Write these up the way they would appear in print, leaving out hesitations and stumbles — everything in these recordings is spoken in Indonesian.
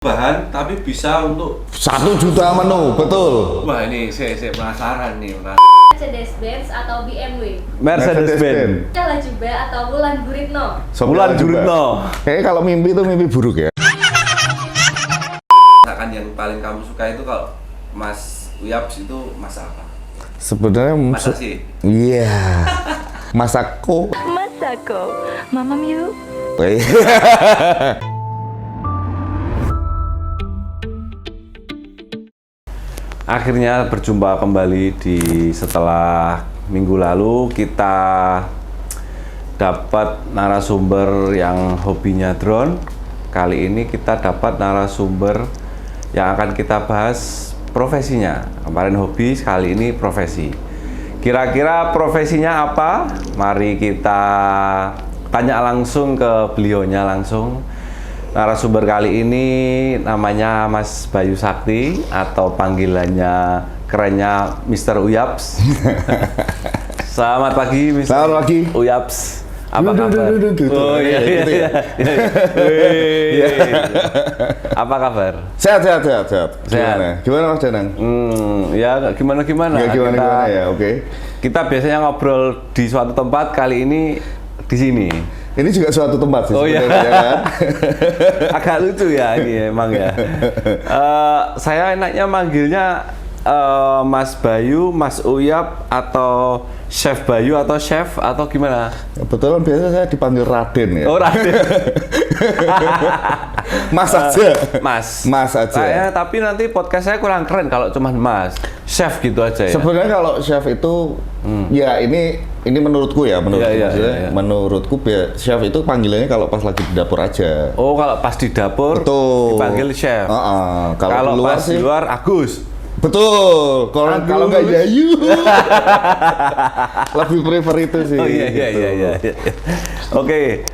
bahan tapi bisa untuk 1 juta menu, betul. wah ini saya penasaran nih. Mercedes-Benz atau BMW? Mercedes-Benz. Laju Ba atau Wulan Guritno? Wulan Guritno. Kayaknya kalau mimpi itu mimpi buruk ya. Masakan yang paling kamu suka itu kalau Mas Uyaps itu masak apa? Sebenarnya Masak sih. Iya. Masako. Mamam yuk. Akhirnya berjumpa kembali setelah minggu lalu kita dapat narasumber yang hobinya drone. Kali ini kita dapat narasumber yang akan kita bahas profesinya. Kemarin hobi, kali ini profesi. Kira-kira profesinya apa? Mari kita tanya langsung ke beliaunya langsung. Narasumber kali ini namanya Mas Bayu Sakti atau panggilannya kerennya Mr. Uyaps. Selamat pagi Mr. Selamat pagi. Uyaps. Apa kabar? Oh iya. Apa kabar? Sehat. Gimana Mas Danang? Ya gimana? Ya gimana ya, oke. Kita biasanya ngobrol di suatu tempat, kali ini di sini. Ini juga suatu tempat sih Oh iya. kan? Agak lucu ya ini emang ya. Saya enaknya manggilnya Mas Bayu, Mas Uyap, atau Chef Bayu atau Chef atau gimana? Kebetulan biasa saya dipanggil Raden ya. Oh Raden. Mas aja. Mas aja. Tapi nanti podcast saya kurang keren kalau cuma Mas. Chef gitu aja ya. Sebenarnya kalau chef itu ya ini menurutku ya, menurutku chef itu panggilannya kalau pas lagi di dapur aja. Oh, kalau pas di dapur betul dipanggil chef. Kalau pas di luar Agus. Betul. Kalau nggak Yayu. Lebih prefer itu sih. Oh iya. Oke.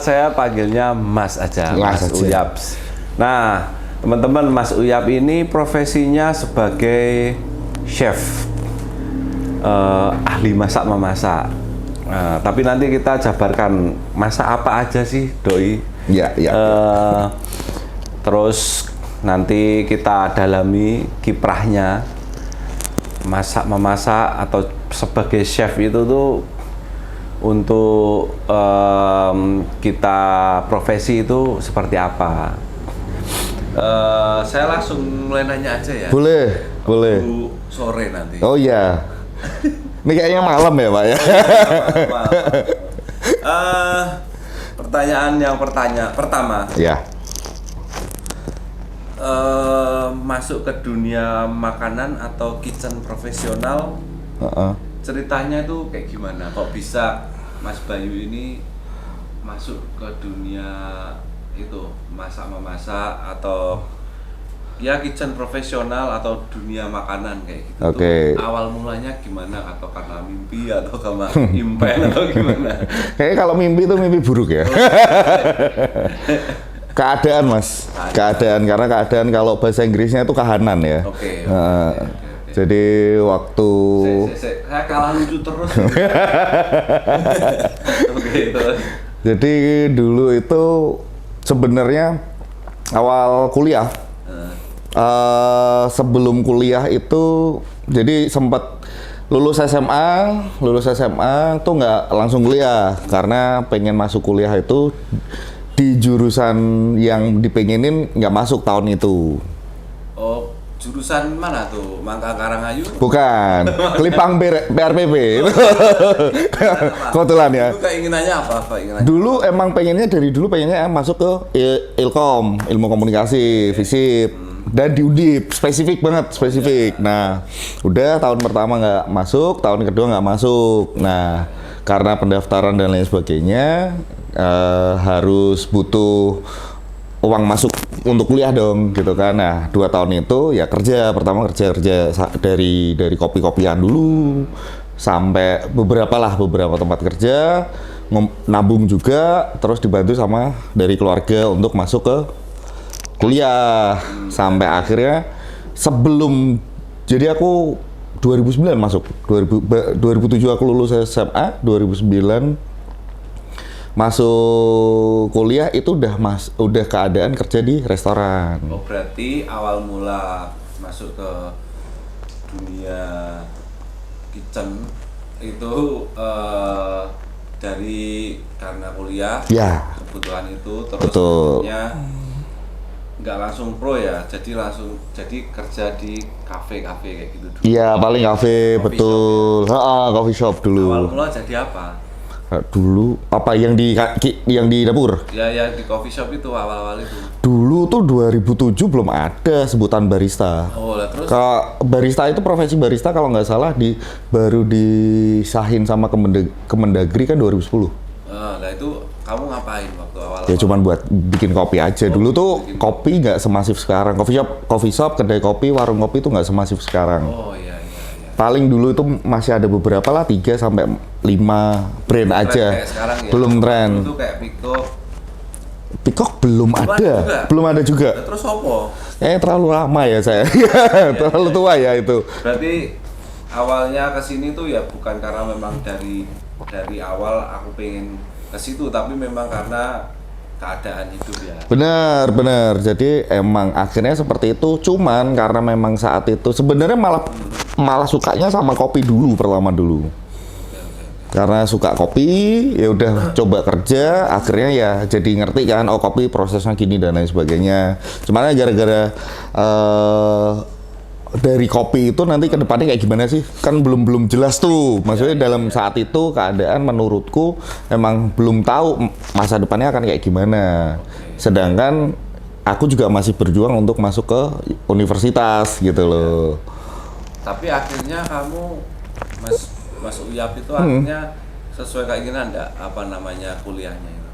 Saya panggilnya Mas aja, Mas Uyaps. Nah, teman-teman, Mas Uyap ini profesinya sebagai chef, ahli masak memasak. Tapi nanti kita jabarkan masak apa aja sih, Doi. Ya. Terus nanti kita dalami kiprahnya masak memasak atau sebagai chef itu tuh untuk kita profesi itu seperti apa? Saya langsung mulai nanya aja ya. Boleh. Sore nanti. Oh iya. Ini kayaknya malam ya, Pak ya. Pertanyaan yang pertama. Ya. Masuk ke dunia makanan atau kitchen profesional, ceritanya itu kayak gimana? Kok bisa Mas Bayu ini masuk ke dunia itu masak-memasak atau ya kitchen profesional atau dunia makanan kayak gitu? Oke. Awal mulanya gimana? Atau karena mimpi atau karena impen atau gimana? Kayaknya kalau mimpi itu mimpi buruk ya. Keadaan Mas, keadaan karena keadaan kalau bahasa Inggrisnya itu kahanan ya. Oke. Jadi waktu saya kalah lucu terus. Oke, terus. Jadi dulu itu sebenarnya awal kuliah, sebelum kuliah itu jadi sempat lulus SMA tuh nggak langsung kuliah karena pengen masuk kuliah itu di jurusan yang dipengenin nggak masuk tahun itu. Oh, jurusan mana tuh? Mangka Karangayu? Bukan, Kelipang PRPP. Kebetulan ya. Itu keinginannya apa keinginannya? Dulu emang pengennya masuk ke Ilkom, ilmu komunikasi, FISIP. Dan di Undip, spesifik. Nah, udah tahun pertama nggak masuk, tahun kedua nggak masuk. Nah, karena pendaftaran dan lain sebagainya, harus butuh uang masuk untuk kuliah dong gitu kan. Nah 2 tahun itu ya pertama kerja dari kopi-kopian dulu sampai beberapa tempat kerja, nabung juga, terus dibantu sama dari keluarga untuk masuk ke kuliah sampai akhirnya jadi aku 2009 masuk, 2007 aku lulus SMA, 2009 masuk kuliah itu udah keadaan kerja di restoran. Oh, berarti awal mula masuk ke dunia kitchen itu dari karena kuliah, Ya. kebutuhan itu, terus Betul. akhirnya nggak langsung pro ya, jadi kerja di kafe-kafe kayak gitu dulu. Iya, paling kafe, Coffee betul. Coffee shop Awal dulu. mula jadi apa? Dulu apa yang di dapur? Ya di coffee shop itu awal-awal itu. Dulu tuh 2007 belum ada sebutan barista. Oh lah, terus Kalau barista itu profesi barista kalau nggak salah baru disahin sama Kemendagri kan 2010. lah itu kamu ngapain waktu awal? Ya cuman buat bikin kopi aja. Dulu tuh kopi nggak semasif sekarang. Coffee shop, kedai kopi, warung kopi itu nggak semasif sekarang. Oh iya. Paling dulu itu masih ada beberapa lah 3 sampai 5 brand aja. Kayak sekarang ya. Belum tren. Itu kayak Peacock belum ada. Belum ada juga. Terus apa? Terlalu lama ya saya. Terlalu tua ya itu. Berarti awalnya ke sini tuh ya bukan karena memang dari awal aku pengen ke situ, tapi memang karena keadaan hidup ya. Benar. Jadi emang akhirnya seperti itu. Cuman karena memang saat itu sebenarnya malah sukanya sama kopi pertama dulu. Karena suka kopi, ya udah coba kerja, akhirnya ya jadi ngerti kan, oh kopi prosesnya gini dan lain sebagainya. Cuman gara-gara dari kopi itu nanti ke depannya kayak gimana sih? Kan belum jelas tuh. Maksudnya dalam saat itu keadaan menurutku emang belum tahu masa depannya akan kayak gimana. Sedangkan aku juga masih berjuang untuk masuk ke universitas gitu loh. Tapi akhirnya kamu Mas Uyap itu akhirnya sesuai keinginan enggak apa namanya kuliahnya itu?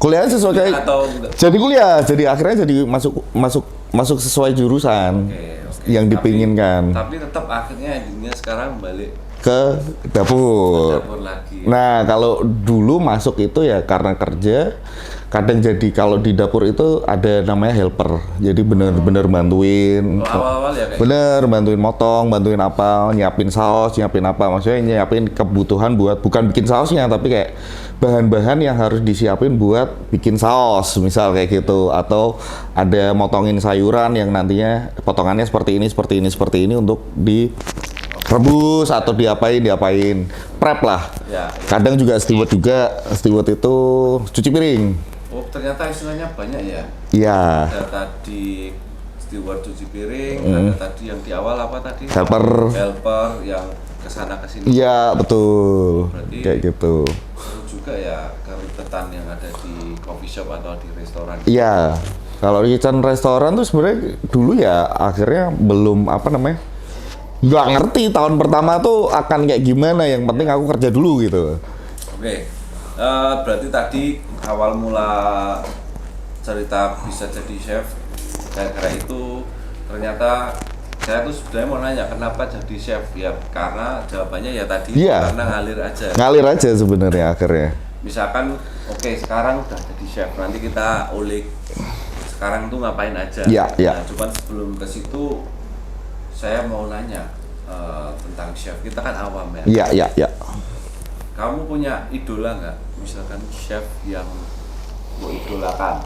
Kuliah sesuai kayak atau enggak? Jadi kuliah, jadi akhirnya jadi masuk sesuai jurusan. Yang dipinginkan. Tapi tetap akhirnya endingnya sekarang balik ke dapur. lagi. Nah, kalau dulu masuk itu ya karena kerja, kadang jadi kalau di dapur itu ada namanya helper. Jadi bener-bener bantuin. Awal-awal ya kayak Bener, bantuin motong, bantuin apa, nyiapin saus, nyiapin apa. Maksudnya nyiapin kebutuhan buat, bukan bikin sausnya, tapi kayak bahan-bahan yang harus disiapin buat bikin saus, misal kayak gitu. Atau ada motongin sayuran yang nantinya potongannya seperti ini untuk direbus atau diapain. Prep lah. ya. Kadang juga steward itu cuci piring. Oh, ternyata istilahnya banyak ya. Iya. Ada tadi steward cuci piring, ada tadi yang di awal apa tadi? Helper. Yang kesana kesini. Iya, betul. Berarti Kayak gitu. seru juga ya kerutetan yang ada di coffee shop atau di restoran. Iya. Kalau di kitchen restoran tuh sebenarnya dulu ya akhirnya belum nggak ngerti tahun pertama tuh akan kayak gimana. Yang penting aku kerja dulu gitu. Oke. Berarti tadi awal mula cerita bisa jadi chef gara-gara itu ternyata saya tuh sebenarnya mau nanya kenapa jadi chef ya, karena jawabannya ya tadi Iya. karena Ngalir aja sebenarnya akhirnya. misalkan oke, sekarang udah jadi chef, nanti kita ulik sekarang tuh ngapain aja. Iya. Nah, cuman sebelum ke situ saya mau nanya tentang chef, kita kan awam ya. Iya. Kamu punya idola nggak, misalkan chef yang mau idolakan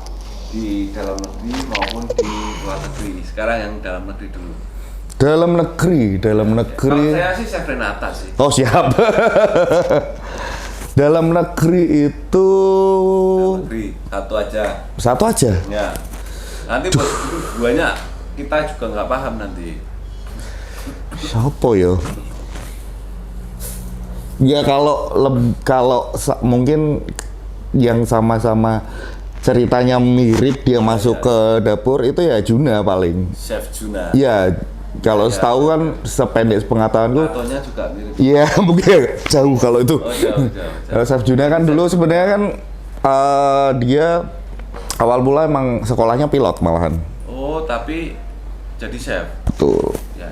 di dalam negeri maupun di luar negeri? Sekarang yang dalam negeri dulu. Dalam negeri. Kalau saya sih Chef Renata sih. Oh, siap. Dalam negeri itu Negeri satu aja. ya. Nanti buat banyak kita juga nggak paham nanti. Siapa ya? Ya kalau mungkin yang sama-sama ceritanya mirip dia masuk ke dapur itu ya Juna paling. Chef Juna. Iya, kalau setahu kan sependek pengetahuanku. Fotonya juga mirip. Iya, mungkin jauh kalau itu. Oh, jauh. Kalau Chef Juna kan dulu sebenarnya kan dia awal mula emang sekolahnya pilot malahan. Oh, tapi jadi chef. Betul. Ya.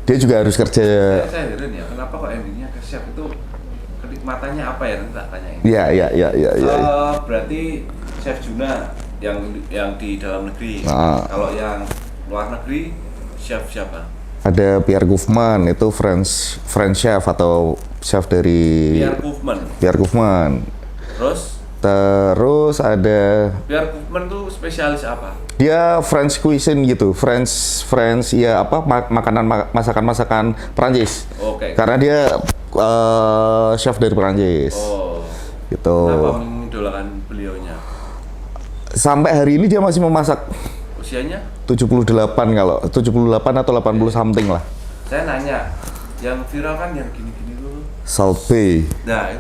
Dia juga harus kerja. Saya heran ya, kenapa kok endingnya ke chef itu kenikmatannya apa ya, nanti tak tanyain. Iya. Berarti Chef Juna yang di dalam negeri. Nah. Kalau yang luar negeri, chef siapa? Ada Pierre Gouffman, itu French chef atau chef dari Pierre Koofman. Pierre Gouffman. Terus Terus ada Biar Koopman tuh spesialis apa? dia French cuisine gitu, French ya apa masakan Perancis. Oke. Karena dia chef dari Perancis. Oh. Gitu. Kenapa mengidolakan beliaunya? Sampai hari ini dia masih memasak. Usianya? 78 kalau 78 atau 80 something lah. Saya nanya, yang viral kan yang gini-gini tuh. Salt Bay. Nah,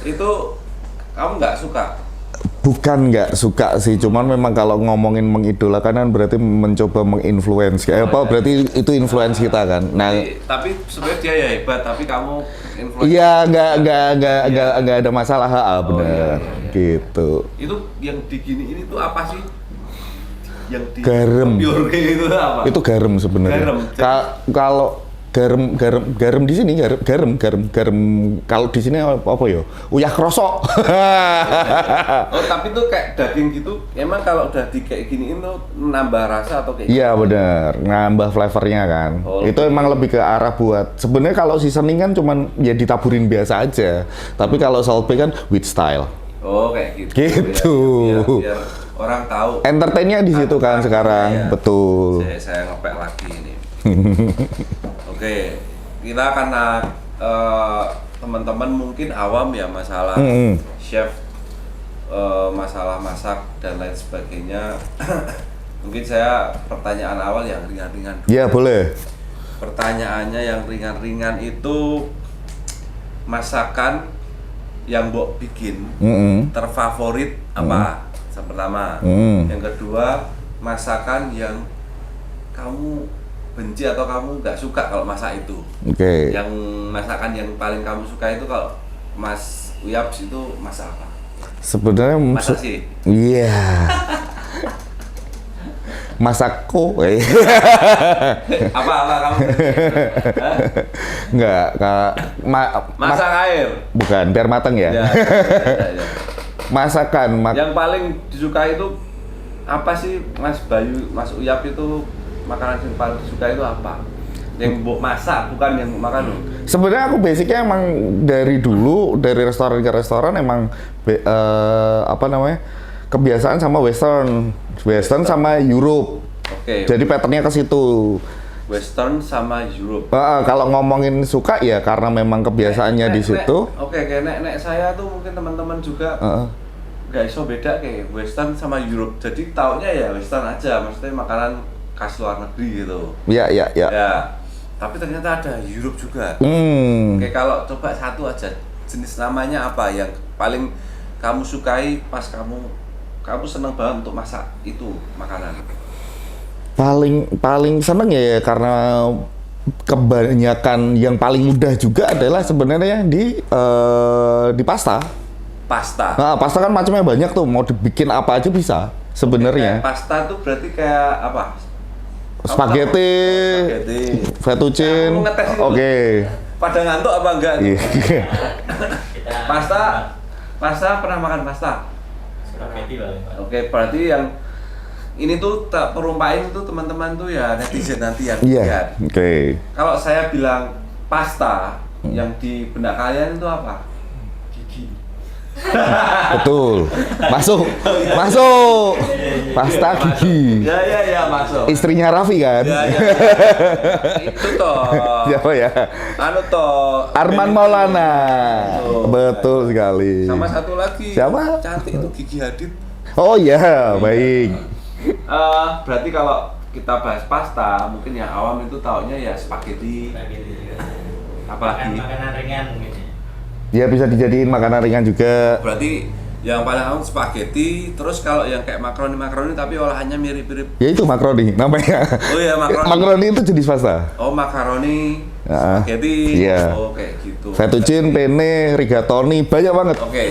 itu kamu nggak suka? Bukan nggak suka sih, cuman memang kalau ngomongin mengidolakan kan berarti mencoba menginfluence. Berarti itu influence kita kan. Nah, tapi sebenarnya dia ya hebat, tapi kamu influence. iya nggak ada masalah, benar. Iya. Gitu. Itu yang diginiin itu apa sih? Yang di Garam. kopior itu apa? Itu garam sebenarnya. Garam. Kalau garam di sini garam kalau di sini apa ya? Uyah krosok. Oh, tapi tuh kayak daging gitu. Emang kalau udah di kayak giniin tuh nambah rasa atau kayak Iya benar, nambah flavornya kan. Oh, itu emang lebih ke arah buat. Sebenarnya kalau seasoning kan cuman ya ditaburin biasa aja. Tapi kalau Salt Bay kan with style. Oh, kayak gitu. Gitu. Biar orang tahu. Entertainnya di situ kan sekarang, Ya. betul. Saya ngepek lagi ini. Oke, kita karena teman-teman mungkin awam ya masalah chef, masalah masak dan lain sebagainya. Mungkin saya pertanyaan awal yang ringan-ringan dulu. Iya boleh. Pertanyaannya yang ringan-ringan itu masakan yang Mbok bikin terfavorit apa? Yang pertama. Yang kedua, masakan yang kamu benci atau kamu nggak suka kalau masak itu. Oke. Yang masakan yang paling kamu suka itu kalau Mas Uyaps itu masak apa? Sebenarnya Masak sih. Iya. Masakku. Apa kamu? Hah? Enggak, Masak air. bukan, biar matang ya. Ya. Masakan Yang paling disukai itu apa sih Mas Bayu, Mas Uyap itu makanan yang paling disukai itu apa? Yang Mbok masak, bukan yang makan loh. Sebenarnya aku basicnya emang dari dulu dari restoran ke restoran emang apa namanya kebiasaan sama western sama Europe. Oke. Jadi patternnya ke situ. Western sama Europe. Kalau ngomongin suka ya karena memang kebiasaannya di situ. Oke, kayak nek saya tuh mungkin teman-teman juga nggak iso beda kayak Western sama Europe. Jadi taunya ya Western aja, maksudnya makanan khas luar negeri gitu. Iya. Ya. Tapi ternyata ada Europe juga. Oke, kalau coba satu aja jenis namanya apa yang paling kamu sukai pas kamu seneng banget untuk masak itu makanan. Paling seneng ya karena kebanyakan yang paling mudah juga adalah sebenarnya di pasta. Pasta. Nah, pasta kan macamnya banyak tuh, mau dibikin apa aja bisa sebenarnya. Pasta tuh berarti kayak apa? Spaghetti, fettuccine. Nah, aku ngetes itu. Oke. Pada ngantuk apa enggak? Iya. Pasta pernah makan pasta? Spaghetti paling. Oke, berarti yang ini tuh tak perumpain itu teman-teman tuh ya netizen nanti yang Iya. lihat. Oke. Kalau saya bilang pasta, yang di benak kalian itu apa? Gigi. Betul. Masuk. Pasta gigi. Ya masuk. Istrinya Raffi kan? Ya. Itu toh. Siapa ya? Anu toh. Arman Maulana. Betul sekali. Sama satu lagi. Siapa? Cantik itu Gigi Hadid. Oh iya, baik. Berarti kalau kita bahas pasta, mungkin yang awam itu taunya ya spaghetti. Apalagi Makanan ringan mungkin. Ya bisa dijadiin makanan ringan juga. berarti yang paling awam spaghetti. Terus kalau yang kayak makaroni tapi olahannya mirip-mirip. Ya itu makaroni namanya. Oh iya, makaroni. Makaroni itu jenis pasta. Oh, makaroni, spaghetti. Iya. Oh, kayak gitu. Fettuccine, penne, rigatoni, banyak banget. Oke,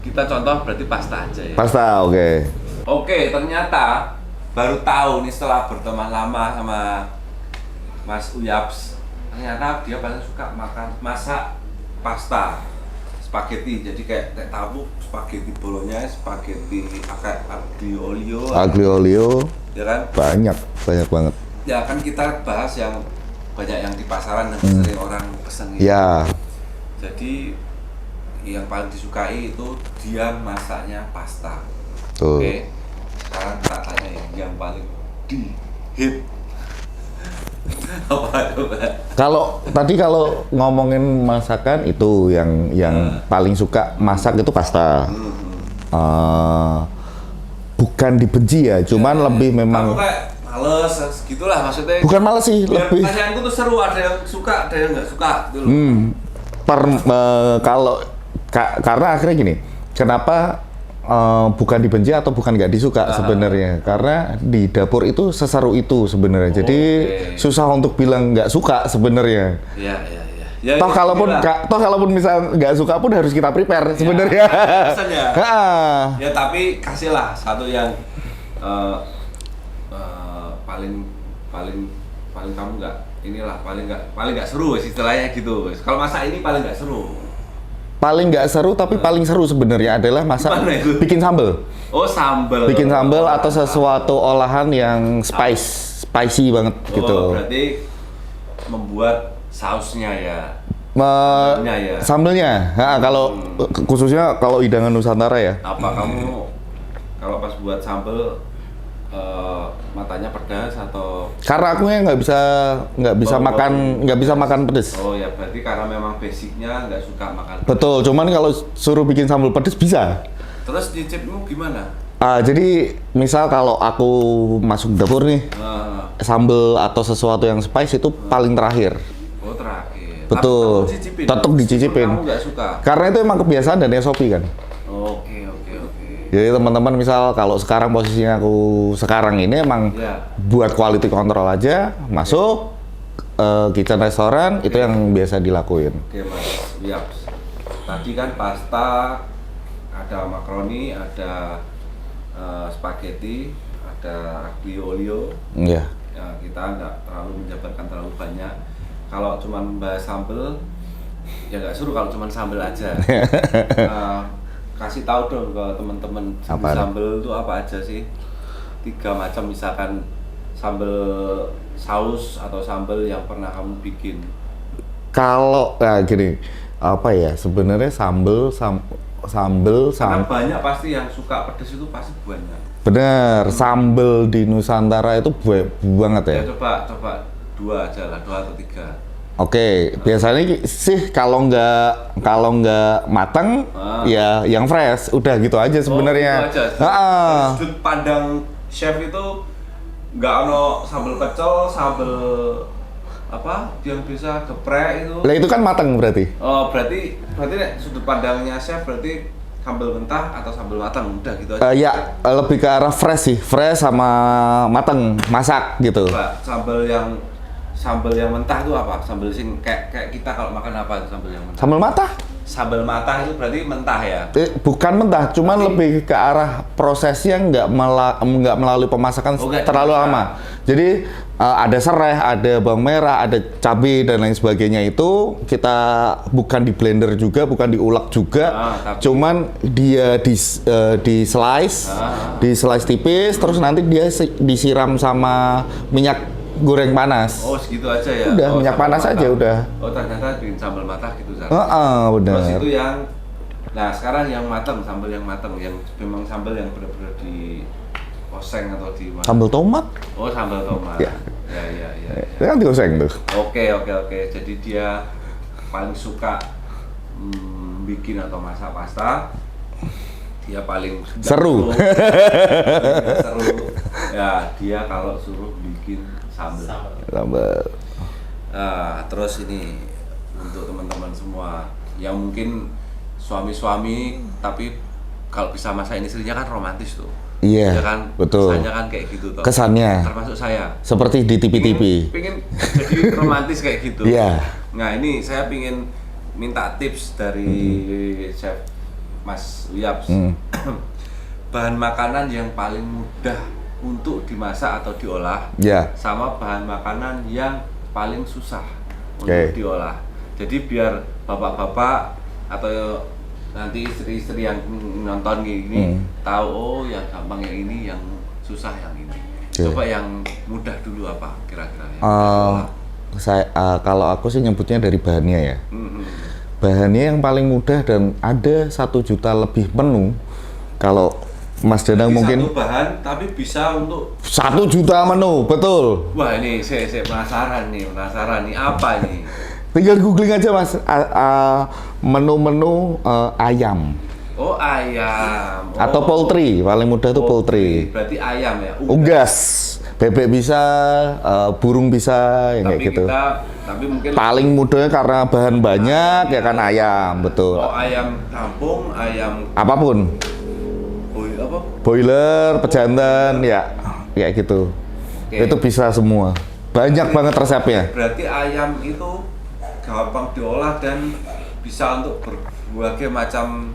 kita contoh berarti pasta aja ya. Pasta, oke. Oke, ternyata baru tahu nih setelah berteman lama sama Mas Uyaps, ternyata dia paling suka masak pasta, spaghetti. Jadi kayak tahu spaghetti bolognese, spaghetti aglio olio. Aglio olio, Ya kan? banyak banget. Ya kan kita bahas yang banyak yang di pasaran dan sering orang pesen gitu. Ya, Jadi yang paling disukai itu dia masaknya pasta. tuh. Oke. Sekarang tak tanya yang paling di hit apa coba? Kalau ngomongin masakan itu yang paling suka masak itu pasta. Bukan dibenci ya, cuman lebih memang Aku kayak males gitulah maksudnya. bukan malas sih, Biar lebih pasanganku tuh seru, ada yang suka, ada yang nggak suka gitu loh. karena akhirnya gini, kenapa bukan dibenci atau bukan nggak disuka sebenarnya? Karena di dapur itu seseru itu sebenarnya. Jadi susah untuk bilang nggak suka sebenarnya. Iya, iya, iya. Ya, Toh ya, kalaupun inilah. toh kalaupun misal nggak suka pun harus kita prepare sebenarnya. Pesan ya. Ya tapi kasihlah satu yang paling kamu nggak paling nggak seru istilahnya gitu. Kalau masak ini paling nggak seru. Paling nggak seru tapi paling seru sebenarnya adalah masak Gimana itu? bikin sambal. Oh sambel. Bikin sambal atau sesuatu olahan yang spicy banget gitu. Berarti membuat sausnya ya. Sambelnya ya. Sambelnya. Nah, kalau khususnya kalau hidangan Nusantara ya. Apa kamu kalau pas buat sambel matanya pedas atau Karena aku ya nggak bisa makan pedes. oh ya berarti karena memang basicnya nggak suka makan pedas. Betul, cuman kalau suruh bikin sambal pedes bisa. Terus nyicipmu gimana? Jadi misal kalau aku masuk dapur nih, sambal atau sesuatu yang spice itu paling terakhir. Oh terakhir. Betul. Tapi kamu cicipin, Tetap meskipun dicicipin. Kamu nggak suka. Karena itu emang kebiasaan dan SOP kan. Oke. Jadi teman-teman misal kalau sekarang posisinya aku sekarang ini emang Ya. buat quality control aja, masuk kitchen restoran itu yang biasa dilakuin. Oke Mas Wiyaps. Tadi kan pasta, ada makaroni, ada spaghetti, ada aglio olio. Iya. Ya, kita nggak terlalu menjabarkan terlalu banyak. Kalau cuma bahas sambel, ya nggak seru kalau cuma sambel aja. Kasih tahu dong ke teman-teman Apa? sambel itu apa aja sih? 3 macam misalkan sambel saus atau sambel yang pernah kamu bikin. Kalau gini, apa ya sebenarnya sambel Karena banyak pasti yang suka pedas itu pasti banyak. bener sambel di Nusantara itu banget ya. Ya coba 2 aja lah, 2 atau 3. Oke, biasanya sih kalau nggak matang ya yang fresh, udah gitu aja sebenarnya. Oh, gitu aja. Dari sudut pandang chef itu nggak ono sambal pecel, sambal apa yang bisa geprek itu. Lah itu kan matang berarti. Oh berarti nek sudut pandangnya chef berarti sambal mentah atau sambal matang udah gitu aja. Ya lebih ke arah fresh sih, fresh sama matang, masak gitu. Coba sambal yang mentah itu apa? Sambal sing kayak kita kalau makan apa itu sambal yang mentah? Sambal matah? Sambal matah itu berarti mentah ya? Bukan mentah, cuman lebih ke arah prosesnya nggak melalui pemasakan terlalu lama. Jadi ada serai, ada bawang merah, ada cabai dan lain sebagainya itu kita bukan di blender juga, bukan diulek juga, cuman dia di slice tipis, terus nanti dia disiram sama minyak goreng panas. Oh segitu aja ya? Udah minyak panas matah. aja udah. Oh ternyata bikin sambal matah gitu Zak. Benar. Terus itu yang, nah sekarang yang matang, sambal yang matang, yang memang sambal yang benar-benar di oseng atau di mana? Sambal tomat. Oh sambal tomat. Ya. Ya. Itu kan dioseng tuh. Oke. Jadi dia paling suka bikin atau masak pasta. Dia paling Seru. seru. Ya dia kalau suruh bikin sambal. Sambal. Terus ini untuk teman-teman semua yang mungkin suami-suami tapi kalau bisa masak ini istrinya kan romantis tuh. Iya, Ya kan? betul. Kesannya kan kayak gitu toh. Kesannya. Termasuk saya. Seperti di TV-TV. Pingin jadi romantis kayak gitu. Iya. Nah ini saya pingin minta tips dari chef Mas Wiyaps. Bahan makanan yang paling mudah untuk dimasak atau diolah, sama bahan makanan yang paling susah untuk diolah. Jadi biar bapak-bapak atau nanti istri-istri yang nonton gini tahu oh yang gampang yang ini, yang susah yang ini. Coba yang mudah dulu apa kira-kira? Kalau aku sih nyebutnya dari bahannya ya. Bahannya yang paling mudah dan ada 1 juta lebih menu. Kalau Mas Danang Jadi mungkin satu bahan tapi bisa untuk 1 juta menu, betul. wah ini saya penasaran nih apa nih? Tinggal googling aja Mas, menu-menu ayam Oh ayam. atau poultry, paling mudah tuh poultry. Berarti ayam ya. Unggas, bebek bisa, burung bisa, yang kayak gitu. Tapi mungkin Paling mudahnya karena bahan banyak ya kan ayam, betul. oh ayam kampung, ayam Apapun, apa? boiler, pejantan, ya gitu. Oke. Itu bisa semua. Banyak banget resepnya. Berarti ayam itu gampang diolah dan bisa untuk berbagai macam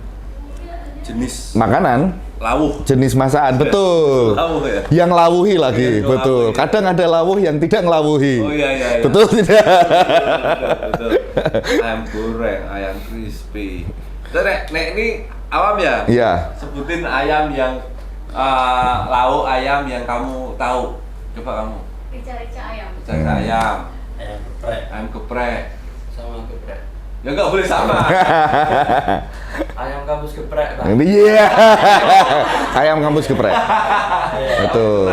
jenis Makanan, lawuh. jenis masakan, betul. Lawuh ya. Yang lawuhi lagi, Yang betul. lawuhi. Kadang ada lawuh yang tidak ngelawuhi. Oh iya. Betul tidak? Betul. Ayam goreng, ayam crispy. Terus nek ini awam ya? Iya. Sebutin ayam yang lauk ayam yang kamu tahu. Coba kamu. Rica-rica ayam. Cari ayam, Ayam geprek ayam geprek. sama geprek. Ya nggak boleh sama. Ayam kampus geprek, Pak. Iya. Ayam kampus geprek. Betul.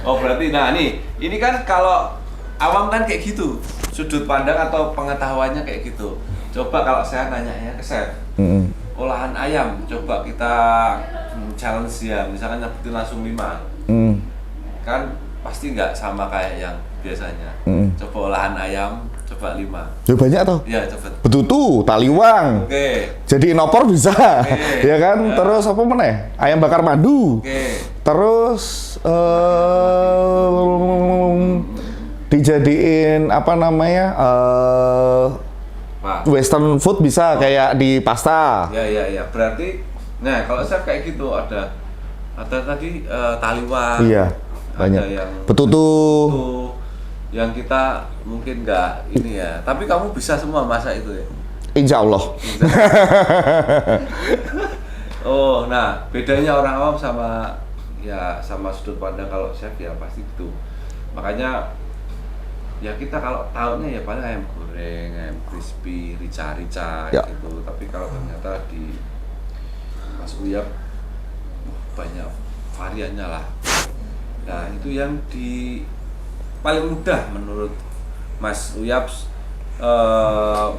Oh berarti, nah nih, ini kan kalau awam kan kayak gitu, sudut pandang atau pengetahuannya kayak gitu. Coba kalau saya nanya ke chef, Mm-mm. olahan ayam, coba kita challenge ya, misalkan nyebutin langsung 5. Mm. Kan pasti nggak sama kayak yang biasanya. Coba olahan ayam, coba 5. Ya banyak toh. Ya coba. Betutu, taliwang. Oke. Jadi opor bisa. Oke. Ya kan? Ya. Terus apa meneh? Ayam bakar madu. Oke. Terus dijadiin apa namanya? Pak. Western food bisa kayak di pasta. Ya. Berarti, nah kalau saya kayak gitu ada tadi taliwang. Iya, banyak. Ada yang Betutu. tuh, yang kita mungkin nggak ini ya. Tapi kamu bisa semua masak itu ya. Insya Allah. Oh, nah bedanya orang awam sama sudut pandang kalau chef ya pasti gitu. Makanya ya kita kalau tahunya ya paling ayam goreng, ayam crispy, rica-rica Ya. gitu. Tapi kalau ternyata di Mas Uyap banyak variannya lah. Nah itu yang paling mudah menurut Mas Uyap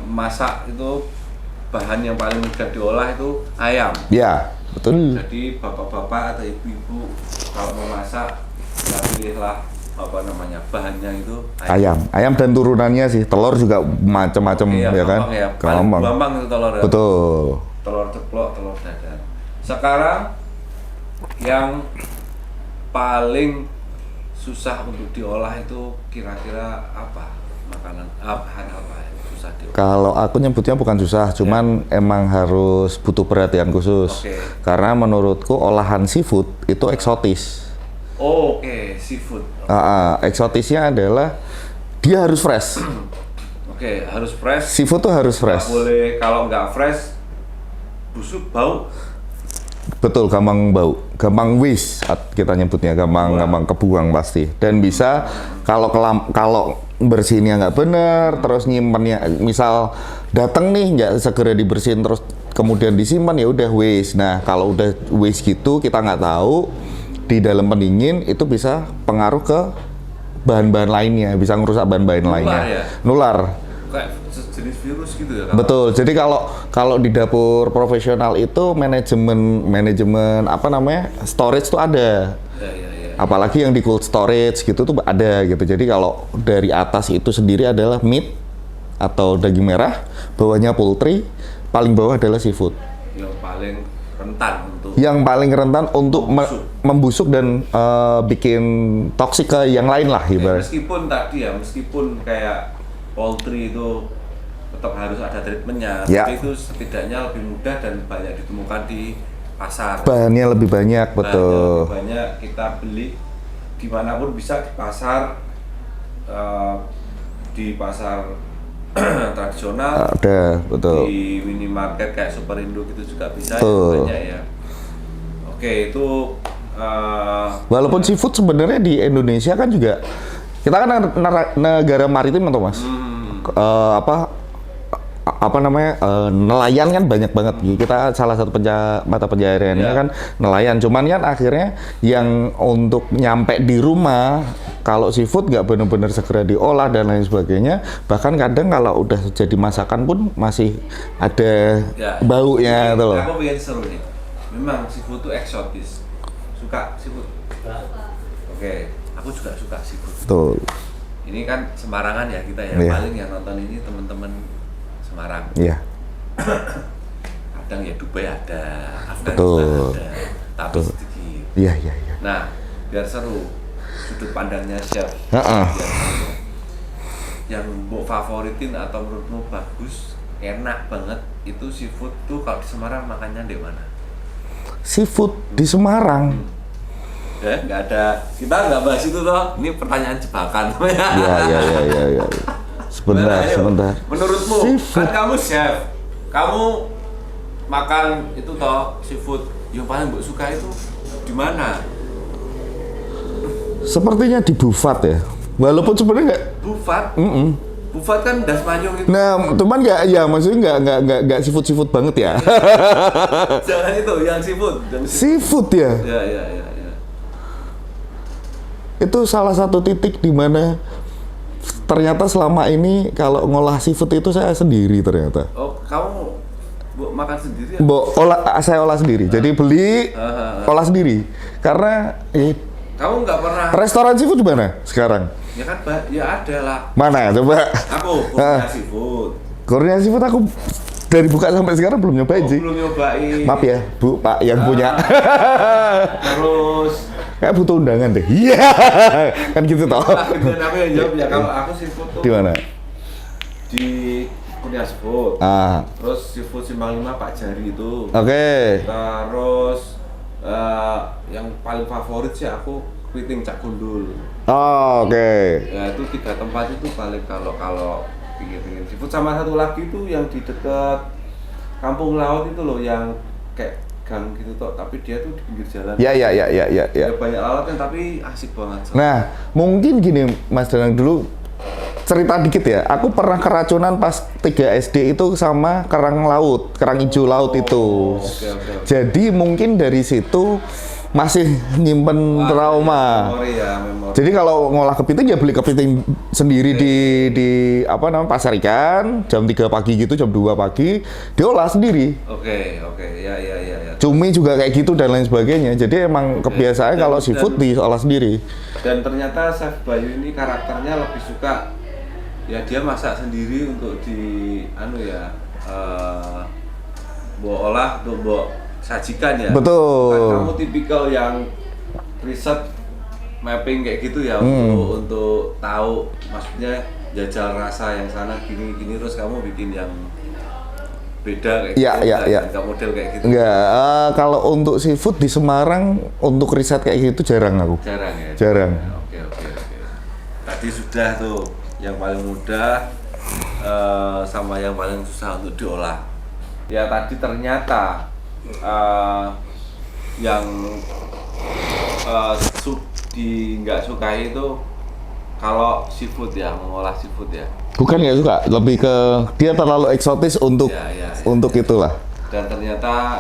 masak itu bahan yang paling mudah diolah itu ayam. Ya, betul. Jadi bapak-bapak atau ibu-ibu kalau mau masak ya pilihlah bahannya itu Ayam dan turunannya sih. Telur juga macam-macam Iya, ya kan? gampang ya. Paling Gampang. gampang itu telur ya. Betul. Telur ceplok, telur dadar. Sekarang yang paling susah untuk diolah itu kira-kira apa? Bahan apa yang susah diolah? Kalau aku nyebutnya bukan susah, cuman emang harus butuh perhatian khusus. Oke. Karena menurutku olahan seafood itu eksotis. Oh, oke, seafood. Eksotisnya adalah dia harus fresh. Oke, harus fresh. Seafood tuh harus Nggak fresh. boleh, kalau nggak fresh busuk, bau. Betul, gampang bau, gampang waste kita nyebutnya, gampang kebuang pasti. Dan bisa kalau bersihinnya nggak bener, terus nyimpennya, misal datang nih nggak segera dibersihin terus kemudian disimpan ya udah waste. Nah kalau udah waste gitu kita nggak tahu di dalam pendingin itu bisa pengaruh ke bahan-bahan lainnya, bisa ngerusak bahan-bahan lainnya. Ya? Nular. Kayak jenis virus gitu ya? Betul. Jadi kalau di dapur profesional itu manajemen apa namanya storage tuh ada. Ya. Apalagi yang di cold storage gitu tuh ada gitu. Jadi kalau dari atas itu sendiri adalah meat atau daging merah, bawahnya poultry, paling bawah adalah seafood. Yang paling rentan untuk membusuk dan bikin toksik ke yang lain lah ibarat. meskipun kayak poultry itu tetap harus ada treatmentnya, Ya. tapi itu setidaknya lebih mudah dan banyak ditemukan di pasar. Bahannya lebih banyak, Bahannya betul. lebih banyak, kita beli dimanapun bisa, di pasar tradisional, Ada, betul. di minimarket kayak Superindo gitu juga bisa. Betul. Banyak ya. Oke, itu Walaupun seafood sebenarnya di Indonesia kan juga Kita kan negara maritim atau Mas. Apa namanya nelayan kan banyak banget. Kita salah satu mata pencahariannya kan nelayan. Cuman kan akhirnya yang untuk nyampe di rumah kalau seafood nggak benar-benar segera diolah dan lain sebagainya. Bahkan kadang kalau udah jadi masakan pun masih ada baunya gitu loh. Aku pengen seru nih. Memang seafood itu eksotis. Suka seafood? Oke, aku juga suka seafood. Betul. Ini kan Semarangan ya kita ya. Paling yang nonton ini teman-teman Semarang. Iya. Kadang ya Dubai ada, Afghanistan Betul. ada, tapi sedikit. Iya. Nah, biar seru sudut pandangnya chef. Yang mbok favoritin atau menurutmu bagus, enak banget itu seafood tuh kalau di Semarang makannya di mana? Seafood di Semarang. Ya, nggak ada. Kita nggak bahas itu toh. Ini pertanyaan jebakan. Iya. Sebentar. Menurutmu, seafood. kan kamu chef, kamu makan itu toh seafood yang paling mbok suka itu di mana? Sepertinya di Buffat ya. Walaupun sebenarnya nggak. Buffat. Buffat kan das manyung itu. Nah, teman maksudnya nggak seafood banget ya. Jangan itu, yang seafood. Seafood ya. Ya. Itu salah satu titik di mana ternyata selama ini kalau ngolah seafood itu saya sendiri ternyata. Oh, kamu makan sendiri ya? Saya olah sendiri. Jadi beli, olah sendiri. Karena kamu nggak pernah restoran seafood di mana sekarang? Ya kan, ya ada lah. Mana? Coba. Aku Kurnia Seafood. Kurnia Seafood aku dari buka sampai sekarang belum nyobain sih. Belum nyobain. Maaf ya, Bu, Pak yang punya. Terus kayak butuh undangan deh. Iya. Kan gitu toh. Dan aku yang jawab ya, kalau aku seafood tuh Di mana? di Kurnia Seafood. Terus seafood Simpang 5 Pak Jari itu. Oke. Terus yang paling favorit sih aku Kepiting Cak Gundul. Oh, oke. Ya itu 3 tempat itu paling kalau pingin seafood. Sama satu lagi tuh yang di dekat Kampung Laut itu loh, yang kayak gang gitu toh, tapi dia tuh di pinggir jalan. Ya. Ya banyak lalatnya tapi asik banget. Nah, mungkin gini Mas Danang, dulu cerita dikit ya. Aku pernah keracunan pas 3 SD itu sama kerang laut, kerang hijau laut itu. Okay. Jadi mungkin dari situ masih nyimpen trauma. Memori. Jadi kalau ngolah kepiting ya beli kepiting sendiri di apa namanya pasar ikan jam 3 pagi gitu, jam 2 pagi diolah sendiri. Oke. Ya. Cumi juga kayak gitu dan lain sebagainya. Jadi emang kebiasaan kalau seafood diolah sendiri. Dan ternyata Chef Bayu ini karakternya lebih suka ya dia masak sendiri untuk bawa olah untuk bawa sajikan ya. Betul. Kan kamu tipikal yang riset mapping kayak gitu ya untuk tahu, maksudnya jajal rasa yang sana gini terus kamu bikin yang beda kayak iya. Nggak model kayak gitu. Enggak, kalau untuk seafood di Semarang untuk riset kayak gitu jarang aku. Jarang ya. Jarang. Oke. Tadi sudah tuh yang paling mudah sama yang paling susah untuk diolah. Ya tadi ternyata yang nggak sukai itu kalau seafood ya, mengolah seafood ya. Bukan nggak suka, lebih ke dia terlalu eksotis untuk itulah. Dan ternyata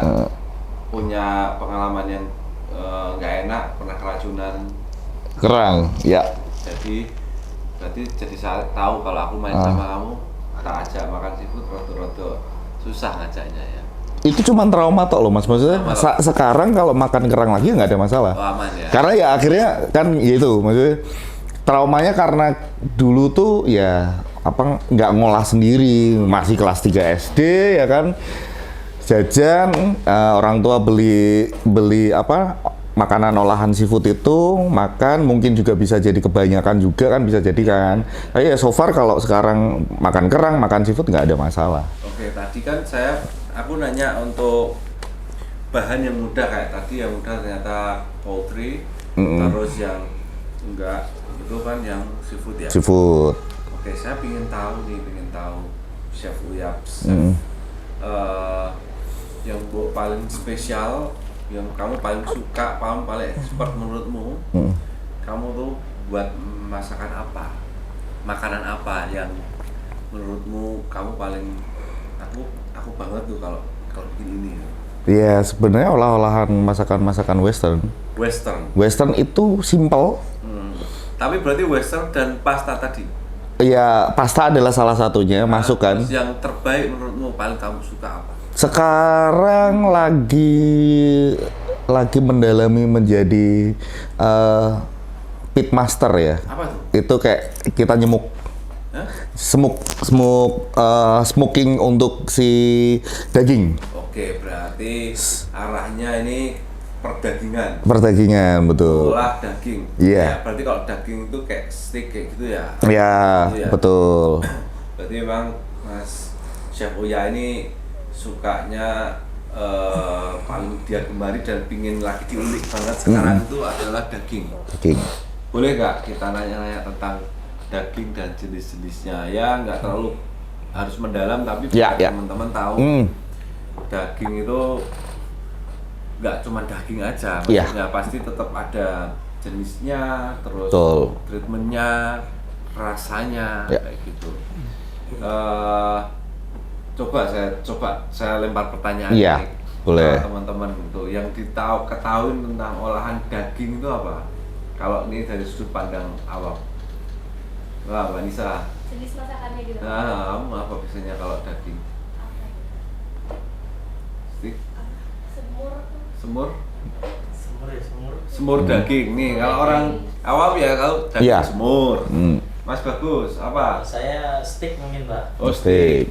punya pengalaman yang nggak enak, pernah keracunan kerang, ya. Berarti jadi saya tahu kalau aku main sama kamu, tak ajak makan seafood, rodo-rodo susah ngajaknya ya. Itu cuma trauma tok loh Mas, maksudnya sekarang kalau makan kerang lagi nggak ada masalah. Aman ya. Karena ya akhirnya kan gitu, maksudnya traumanya karena dulu tuh ya nggak ngolah sendiri, masih kelas 3 SD ya kan, jajan orang tua beli makanan olahan seafood itu makan, mungkin juga bisa jadi kebanyakan juga kan, bisa jadi kan. Tapi ya so far kalau sekarang makan kerang, makan seafood nggak ada masalah. Oke, tadi kan aku nanya untuk bahan yang mudah kayak tadi, yang mudah ternyata poultry, terus yang enggak itu kan yang seafood ya. Seafood. Oke, saya pengen tahu Chef Uyap, yang paling spesial, yang kamu paling suka, paling expert menurutmu, kamu tuh buat masakan apa, makanan apa yang menurutmu kamu paling aku banget tuh kalau bikin ini. Ya sebenarnya olah-olahan masakan Western. Western itu simple. Tapi berarti Western dan pasta tadi. Ya pasta adalah salah satunya, masuk kan. Terus yang terbaik menurutmu paling kamu suka apa? Sekarang lagi mendalami menjadi pitmaster ya. Apa tuh? Itu kayak kita nyemuk. Hah? Smoking untuk si daging. Oke, berarti arahnya ini Perdagingan, betul. olah daging. Iya. Ya, berarti kalau daging itu kayak steak kayak gitu ya. Ya, Gitu ya? betul. Berarti memang Mas Chef Uya ini sukanya paling dia gemari dan pingin lagi diulik banget sekarang itu adalah daging. Daging. Boleh nggak kita nanya-nanya tentang daging dan jenis-jenisnya? Ya nggak terlalu harus mendalam, tapi biar Ya. teman-teman tahu daging itu nggak cuma daging aja, Ya. maksudnya pasti tetap ada jenisnya, terus Betul. treatmentnya, rasanya, Ya. kayak gitu. Coba saya lempar pertanyaan Iya, nih boleh. ke teman-teman tuh yang ketahui tentang olahan daging itu apa? Kalau ini dari sudut pandang awam. Wah, Mbak Nisa. Jenis masakannya gitu. Nah, kamu apa biasanya kalau daging? Apa ya? Stik, Semur. semur, Semur ya, semur. semur daging. Nih, kalau orang awam ya kalau daging Iya. semur. Mas Bagus, apa? Saya steak mungkin, Pak. Oh, Steak.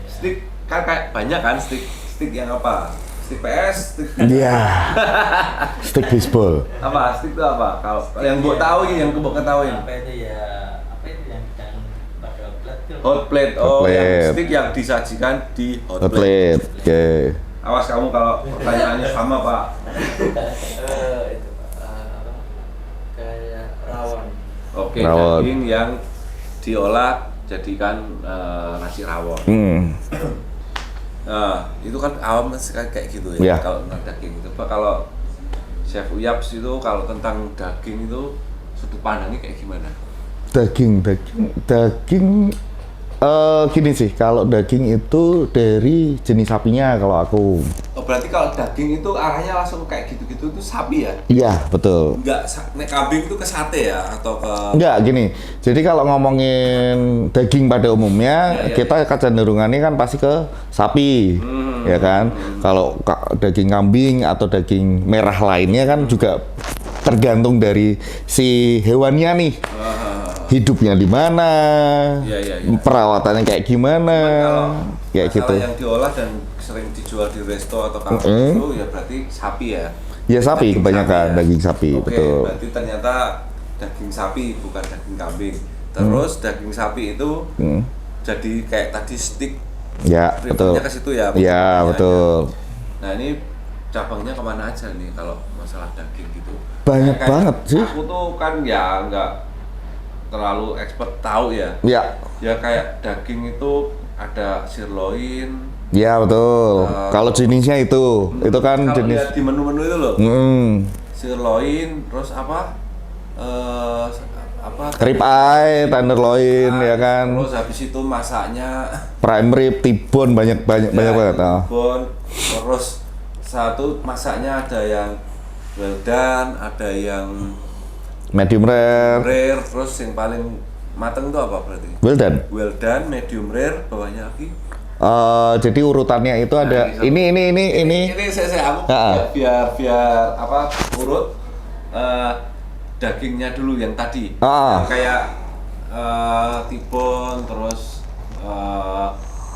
Steak kan kayak banyak kan steak yang apa? Steak PS, steak Iya. Steak baseball. apa? Steak itu apa? Kalau yang gua tahu ini, yang gua ketahuin. Apa itu ya? Apa itu yang pakai plate itu? Hot plate. Oh, Hot yang plate. steak yang disajikan di hot Hot plate. plate. Oke. Awas kamu kalau pertanyaannya sama, Pak. Itu apa? Kayak rawon. Oke, Rawon. daging yang diolah jadikan nasi rawon. Nah, itu kan awam kayak gitu ya, Iya. kalau tentang daging. Coba kalau Chef Uyaps itu kalau tentang daging itu sudut pandangnya kayak gimana? Daging. Gini sih, kalau daging itu dari jenis sapinya kalau aku. Oh, berarti kalau daging itu arahnya langsung kayak gitu-gitu itu sapi ya? Iya, betul. Enggak, nek kambing itu ke sate ya atau ke Enggak, gini. Jadi kalau ngomongin daging pada umumnya, Ya, ya, kita kecenderungannya kan pasti ke sapi, ya kan. Kalau daging kambing atau daging merah lainnya kan juga tergantung dari si hewannya nih. Hidupnya di mana, Ya. perawatannya kayak gimana, kayak gitu. Yang diolah dan sering dijual di resto atau kafe itu ya berarti sapi ya? Ya sapi Daging kebanyakan, sapi ya? daging sapi, Oke, betul. berarti ternyata daging sapi bukan daging kambing. Terus daging sapi itu jadi kayak tadi steak, Ya, betul. refernya ke situ ya? Ya, pertanyaannya. betul. Nah ini cabangnya kemana aja nih kalau masalah daging gitu? Banyak Kayak banget sih. Aku tuh kan ya nggak terlalu expert tahu ya. Ya, Ya kayak daging itu ada sirloin. ya betul. Kalau jenisnya itu kan Kalau jenis. lihat di menu-menu itu loh, sirloin, terus apa? Rib eye, tenderloin, ya kan. Terus habis itu masaknya Prime rib, tibon banyak banget. Oh. Tibon. Terus satu masaknya ada yang well done, ada yang Medium rare, rare, terus yang paling mateng itu apa berarti? well done. Well done, medium rare, bawahnya lagi. Jadi urutannya itu ada ini. Ini saya aku Ha-ha. biar apa urut dagingnya dulu yang tadi. Ah. Yang kayak tibon terus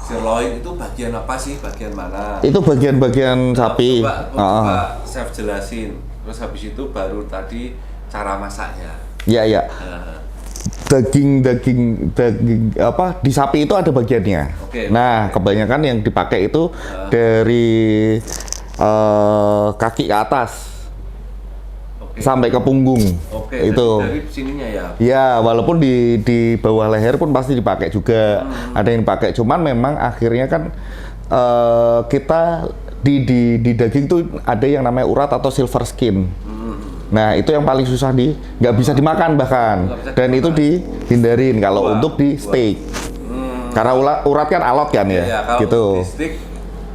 sirloin itu bagian apa sih? Bagian mana? Itu bagian-bagian sapi. Coba chef jelasin. Terus habis itu baru tadi cara masaknya. Ya. Nah, Daging apa di sapi itu ada bagiannya. Oke. Nah, kebanyakan yang dipakai itu dari kaki ke atas oke. sampai ke punggung. Oke, Itu. dari sininya ya. Ya, walaupun di bawah leher pun pasti dipakai juga. Ada yang dipakai, cuman memang akhirnya kan kita di daging tuh ada yang namanya urat atau silver skin. Nah itu yang paling susah nggak bisa dimakan bahkan, Nggak bisa dan itu dimakan. dihindarin kalau Buah. untuk di steak. Karena urat kan alot kan ya, Iya, kalau gitu. di steak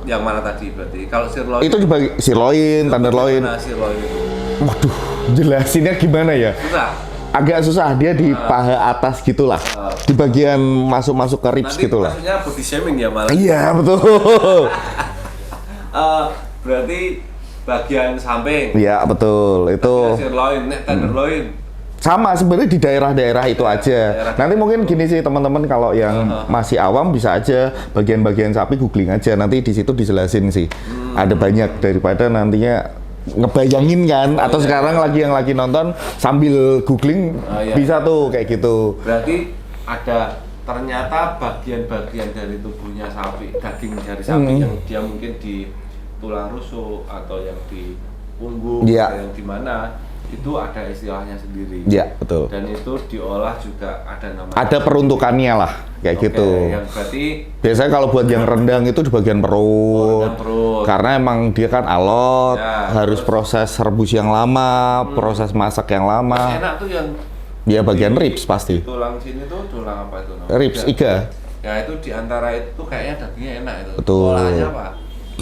yang mana tadi berarti? Kalau sirloin Itu dibagi sirloin, tenderloin. Nah, sirloin itu Waduh, jelasinnya gimana ya? susah. Agak susah, dia di paha atas gitulah, di bagian masuk ke ribs Nanti gitulah. maksudnya body shaming ya malah. Iya betul. Berarti bagian samping. Iya betul, itu Sirloin, nek tenderloin. sama sebenarnya di daerah-daerah itu aja. daerah Nanti mungkin gini sih teman-teman, kalau yang masih awam bisa aja bagian-bagian sapi googling aja, nanti di situ dijelasin sih. Ada banyak daripada nantinya ngebayangin kan, atau iya. sekarang lagi yang lagi nonton sambil googling Iya. bisa tuh kayak gitu. Berarti ada ternyata bagian-bagian dari tubuhnya sapi, daging dari sapi yang dia mungkin di tulang rusuk atau yang di punggung Iya. atau yang di mana itu ada istilahnya sendiri. Iya betul. Dan itu diolah juga ada namanya. Ada peruntukannya lah kayak Oke, gitu. Yang berarti Biasanya kalau buat yang rendang itu di bagian perut. Rendang perut. Karena emang dia kan alot, Ya, harus proses rebus yang lama, proses masak yang lama. enak tuh yang Ya bagian di- ribs pasti. Tulang sini tuh tulang apa itu namanya? Ribs iga. Ya itu diantara itu kayaknya dagingnya enak itu. Betul. Olahannya apa?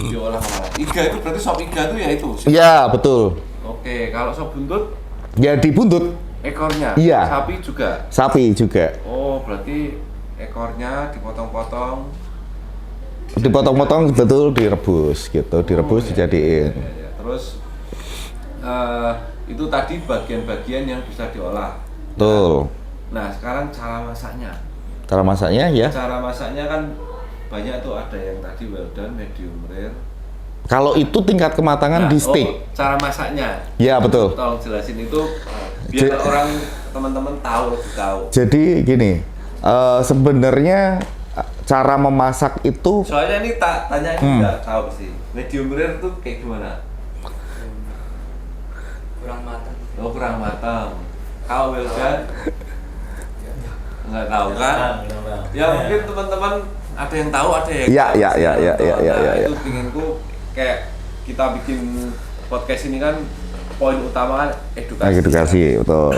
Diolah apa? Iga itu berarti sop iga tuh ya itu. Iya betul. Oke, kalau sop buntut Ya di buntut ekornya. Iya. Sapi juga. sapi juga. Oh, berarti ekornya dipotong-potong. Dipotong-potong betul direbus gitu, direbus dijadiin. Ya. Terus itu tadi bagian-bagian yang bisa diolah. Betul. Nah, sekarang cara masaknya. Cara masaknya ya. Cara masaknya kan banyak tuh, ada yang tadi well done, medium rare. Kalau itu tingkat kematangan di steak. Cara masaknya. Ya betul. Tolong jelasin itu biar Ja- orang teman-teman tahu lebih tahu. Jadi gini, sebenarnya cara memasak itu Soalnya ini tak tanya ini nggak tahu sih. Medium rare tuh kayak gimana? kurang matang. Oh, kurang matang. Kalau well done nggak tahu kan? Ya mungkin teman-teman ada yang tahu, ada yang Ya, nggak ya, sih ya, yang ya, nonton. ya, ya, Nah, ya, ya. itu pinginku kayak kita bikin podcast ini kan poin utama kan edukasi. edukasi, betul.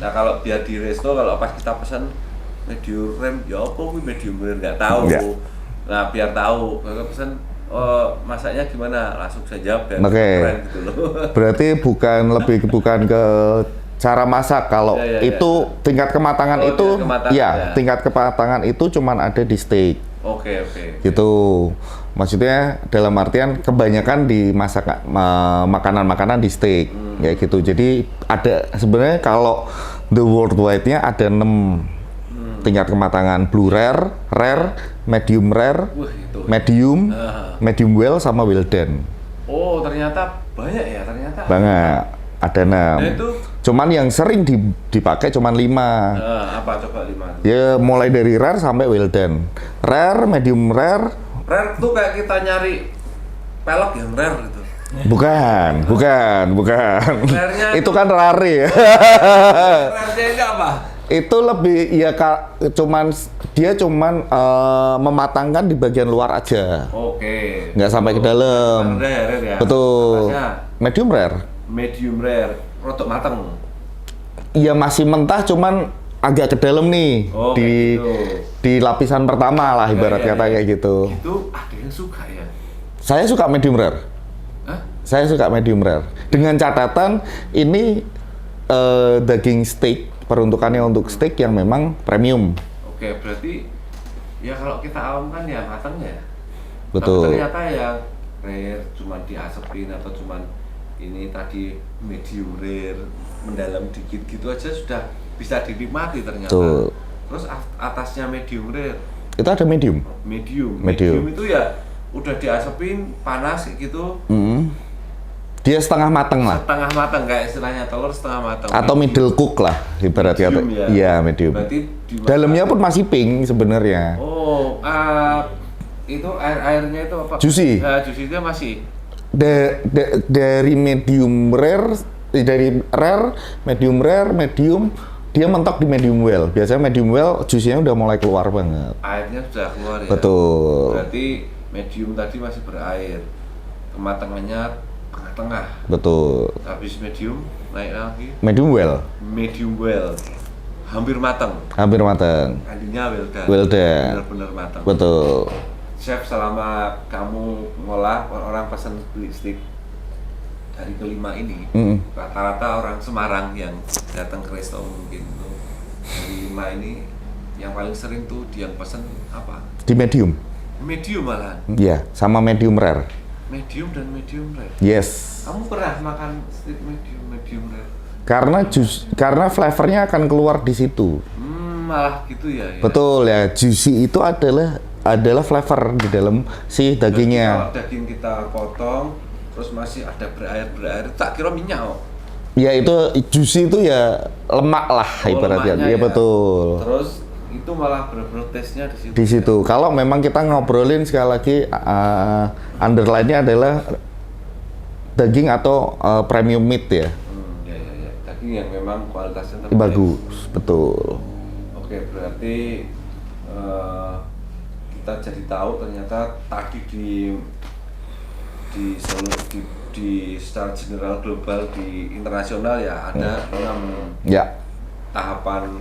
Nah kalau biar di resto, kalau pas kita pesan medium rare, ya apa kuwi medium rare nggak tahu. Ya. Nah biar tahu, kalau pesan masaknya gimana, langsung saja biar Oke. keren gitu loh. Berarti bukan ke cara masak. Kalau Ya, ya, itu tingkat kematangan Oh, itu, tingkat kematangan, ya ya. tingkat kematangan itu cuman ada di steak. Oke. Gitu. Maksudnya dalam artian kebanyakan dimasak makanan-makanan di steak kayak gitu. Jadi ada sebenarnya kalau the worldwide-nya ada 6 tingkat kematangan: blue rare, rare, medium rare, Wah itu. medium, Ah. medium well sama well done. Oh ternyata banyak ya ternyata. Banget. Ada 6. Nah itu Cuman yang sering dipakai cuman 5. apa coba 5 tuh? Ya mulai dari rare sampai well done. Rare, medium rare, Rare tuh kayak kita nyari pelek yang rare gitu. bukan. Rare-nya Itu kan rare ya. Rare-nya ini apa? Itu lebih ya dia cuman mematangkan di bagian luar aja. Oke. Nggak sampai ke dalam. Rare ya. Betul. Atasnya Medium rare. medium rare, rodok mateng. Iya masih mentah cuman agak ke dalam nih Oh, di kayak gitu. di lapisan pertama lah ibarat Ya, ya, kata ya. kayak gitu. Itu ada yang suka ya? Saya suka medium rare. Hah? Saya suka medium rare. Dengan catatan ini daging steak, peruntukannya untuk steak yang memang premium. Oke, berarti ya kalau kita awam kan ya mateng ya. Betul. Tapi ternyata yang rare cuman diasepin atau cuman ini tadi medium rare mendalam dikit gitu aja sudah bisa dinikmati ternyata. Betul. Terus atasnya medium rare, Itu ada medium. medium. Medium. Itu ya udah diasepin panas kayak gitu. Dia setengah mateng lah. Setengah matang kayak istilahnya telur setengah matang. Atau middle cook lah ibarat kata. Medium ya? Iya, medium. Berarti dimasak. Dalamnya pun masih pink sebenarnya. Oh, itu airnya itu apa? Juicy. Juicy-nya masih. Dari medium rare, dari rare, medium, dia mentok di medium well. Biasanya medium well juice-nya udah mulai keluar banget. Airnya sudah keluar ya. Betul. Berarti medium tadi masih berair. Kematangannya tengah tengah. Betul. Habis medium naik lagi Medium well, medium well. Hampir matang. hampir matang. Artinya well done. Well done. Benar-benar matang. Betul. Chef, selama kamu ngolah orang pesan beli steak dari kelima ini, rata-rata orang Semarang yang datang ke resto mungkin tuh dari 5 ini yang paling sering tuh dia pesan apa? Di medium. Medium malahan. Iya, sama medium rare. Medium dan medium rare. Yes. Kamu pernah makan steak medium rare? Karena flavornya akan keluar di situ. Malah gitu ya. Betul ya, juicy itu adalah flavor di dalam si Kalau dagingnya. daging kita potong, terus masih ada berair, tak kira minyak. Ya itu juicy itu ya lemak lah ibaratnya. Lemaknya Ya betul. Terus itu malah bener-bener taste-nya di situ. Di situ. Kalau memang kita ngobrolin sekali lagi underline-nya adalah daging atau premium meat ya. Ya. Daging yang memang kualitasnya Bagus, betul. Oke, berarti kita jadi tahu ternyata tadi di secara general global di internasional ya ada 6 Ya, tahapan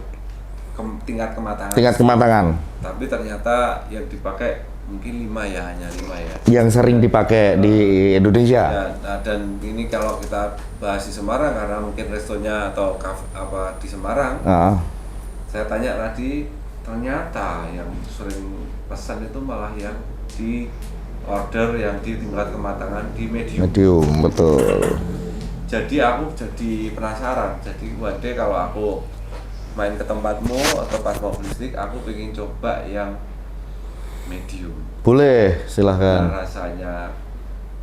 tingkat kematangan. tingkat kematangan Tapi ternyata yang dipakai mungkin 5 ya, hanya 5 ya. yang sering dipakai di Indonesia. Dan ini kalau kita bahas di Semarang karena mungkin restonya atau apa di Semarang. Saya tanya tadi, ternyata yang sering pesan itu malah yang di order yang di tingkat kematangan di medium. Medium, betul. Jadi aku jadi penasaran. Jadi one day kalau aku main ke tempatmu atau pas mau beli steak, aku pengen coba yang medium. Boleh, Nah, silahkan. rasanya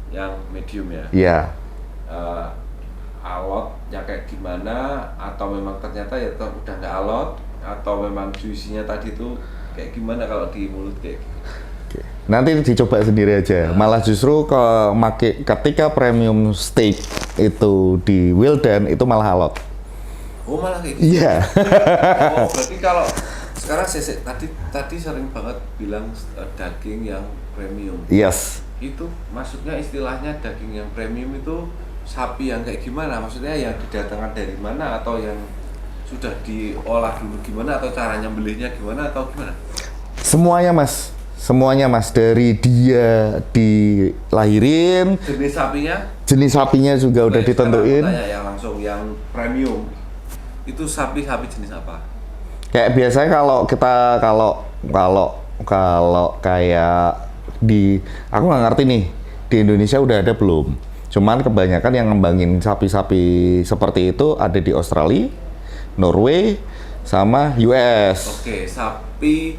yang medium ya. Iya. Alot ya kayak gimana, atau memang ternyata ya udah nggak alot, atau memang juicy-nya tadi tuh kayak gimana kalau di mulut kayak gitu. Oke. Nanti dicoba sendiri aja. Malah justru ketika premium steak itu di well done itu malah alot. Oh malah kayak gitu. Iya. Oh berarti kalau sekarang tadi sering banget bilang daging yang premium. Yes. Itu maksudnya istilahnya daging yang premium itu sapi yang kayak gimana? Maksudnya yang didatangkan dari mana, atau yang sudah diolah dulu gimana, atau caranya belinya gimana, atau gimana? Semuanya mas, dari dia dilahirin, jenis sapinya juga udah ditentuin. Tanya ya langsung yang premium itu sapi jenis apa? Kayak biasanya kalau kayak aku nggak ngerti nih di Indonesia udah ada belum. Cuman kebanyakan yang ngembangin sapi-sapi seperti itu ada di Australia, Norway, sama US. Oke, sapi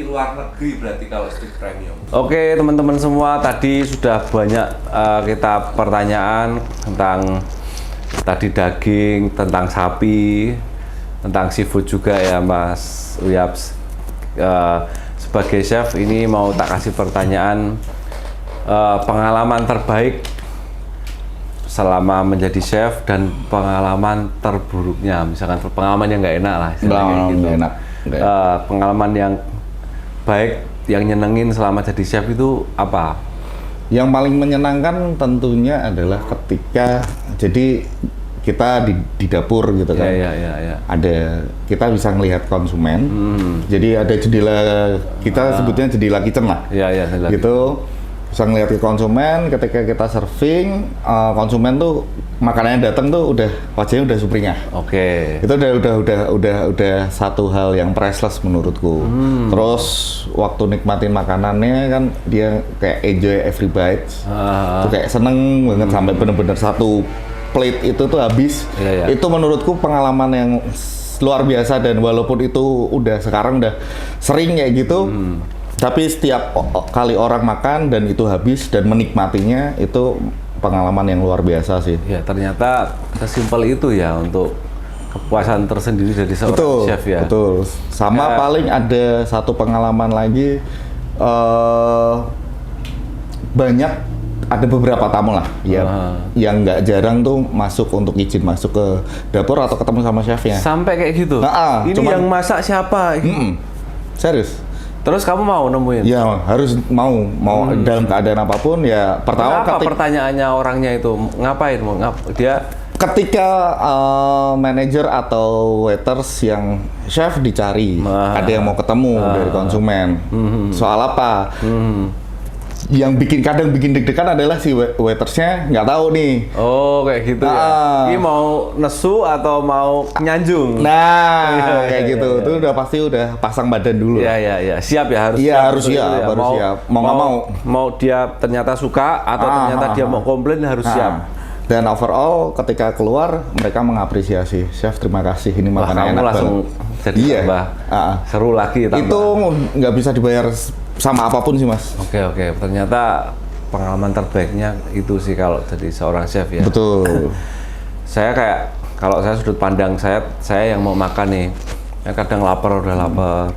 luar negeri berarti kalau steak premium. Oke teman-teman semua, tadi sudah banyak kita pertanyaan tentang tadi daging, tentang sapi, tentang seafood juga ya Mas Uyaps. Sebagai chef ini mau tak kasih pertanyaan, pengalaman terbaik selama menjadi chef dan pengalaman terburuknya, misalkan pengalaman yang nggak enak lah, pengalaman yang baik yang nyenengin selama jadi chef itu apa? Yang paling menyenangkan tentunya adalah ketika jadi kita di dapur gitu kan. Ya. Ada kita bisa melihat konsumen. Jadi ada jendela, kita sebutnya jendela kitchen lah. Iya. Gitu bisa ngelihat ke konsumen, ketika kita serving, konsumen tuh makanannya datang tuh udah wajahnya udah sumringah. Oke. Itu udah satu hal yang priceless menurutku. Terus waktu nikmatin makanannya kan dia kayak enjoy every bite. Tuh kayak seneng banget sampai bener-bener satu plate itu tuh habis. Iya. Itu menurutku pengalaman yang luar biasa, dan walaupun itu sekarang udah sering kayak gitu. Tapi setiap kali orang makan dan itu habis dan menikmatinya, itu pengalaman yang luar biasa sih. Ya ternyata sesimpel itu ya untuk kepuasan tersendiri dari seorang chef ya. Betul. Sama paling ada satu pengalaman lagi, ada beberapa tamu lah ya, yang nggak jarang tuh masuk untuk izin masuk ke dapur atau ketemu sama chefnya. Sampai kayak gitu? Ini yang masak siapa? Serius. Terus kamu mau nemuin? Ya harus mau dalam keadaan apapun ya. Pertama apa pertanyaannya orangnya itu ngapain? Dia ketika manajer atau waiters yang chef dicari, ada yang mau ketemu dari konsumen. Soal apa? Yang kadang bikin deg-degan adalah si waitersnya nggak tahu nih. Oh kayak gitu ya. Ini mau nesu atau mau nyanjung? Nah kayak gitu. Itu udah pasti udah pasang badan dulu. Iya. Siap ya harus. Iya harus siap. Ya. Baru siap. Mau nggak mau. Mau dia ternyata suka atau ternyata dia mau komplain harus siap. Dan overall ketika keluar mereka mengapresiasi, chef terima kasih ini makanan enak langsung banget. Jadi tambah seru lagi tambah. Itu nggak bisa dibayar sama apapun sih mas. Oke. Ternyata pengalaman terbaiknya itu sih kalau jadi seorang chef ya. Betul. Saya kayak kalau saya sudut pandang saya yang mau makan nih, kadang udah lapar.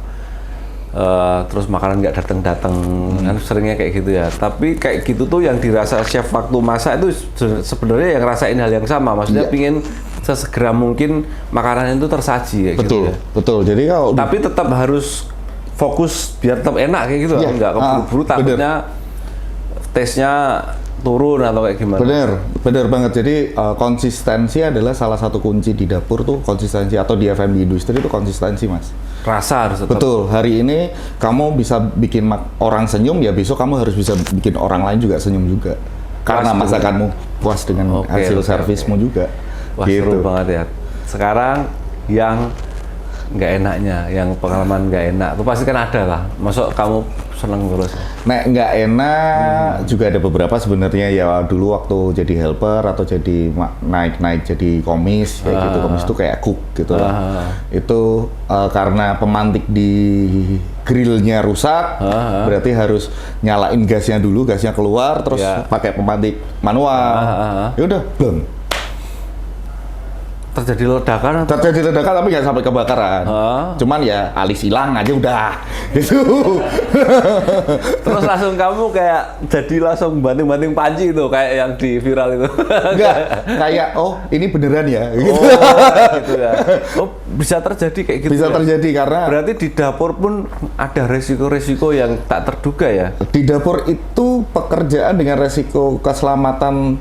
Terus makanan nggak datang kan seringnya kayak gitu ya. Tapi kayak gitu tuh yang dirasa chef waktu masak itu sebenarnya yang rasain hal yang sama. Maksudnya pingin sesegera mungkin makanan itu tersaji kayak gitu ya. Betul. Jadi kalau tapi tetap harus fokus biar tetap enak kayak gitu. Nggak keburu-buru takutnya taste-nya turun atau kayak gimana. Bener banget. Jadi konsistensi adalah salah satu kunci di dapur tuh, konsistensi, atau di F&B industri itu konsistensi mas. Rasa harus tetap. Betul. Hari ini kamu bisa bikin orang senyum, ya besok kamu harus bisa bikin orang lain juga senyum juga. Karena masakanmu puas dengan hasil servismu juga. Wah gitu. Seru banget ya. Sekarang yang nggak enaknya, yang pengalaman nggak enak, itu pasti kan ada lah. Masuk kamu seneng terus? Nah, nggak enak juga ada beberapa sebenarnya ya. Dulu waktu jadi helper atau jadi naik jadi komis kayak gitu. Komis itu kayak cook gitu lah. Itu karena pemantik di grillnya rusak, berarti harus nyalain gasnya dulu, gasnya keluar, terus pakai pemantik manual. Ya udah, belum. Terjadi ledakan atau? Terjadi ledakan tapi nggak sampai kebakaran. Cuman ya alis hilang aja udah. Gitu. Terus langsung kamu kayak jadi langsung banting-banting panci itu kayak yang di viral itu. Enggak, kayak ini beneran ya. Gitu. Gitu ya. Bisa terjadi kayak gitu. Bisa terjadi karena berarti di dapur pun ada resiko-resiko yang tak terduga ya. Di dapur itu pekerjaan dengan resiko keselamatan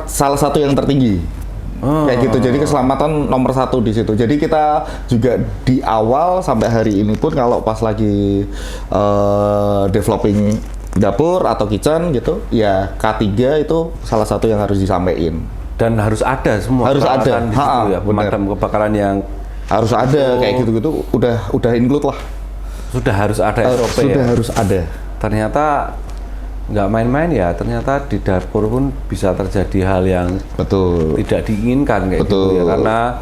salah satu yang tertinggi. Kayak gitu, jadi keselamatan nomor 1 di situ. Jadi kita juga di awal sampai hari ini pun kalau pas lagi developing dapur atau kitchen gitu, ya K3 itu salah satu yang harus disampaikan. Dan harus ada semua. Harus ada. Di situ ya, pemadam kebakaran yang harus ada kayak gitu-gitu. Udah include lah. Sudah harus ada SOP sudah ya. Harus ada. Ternyata nggak main-main ya, ternyata di dapur pun bisa terjadi hal yang tidak diinginkan kayak gitu ya, karena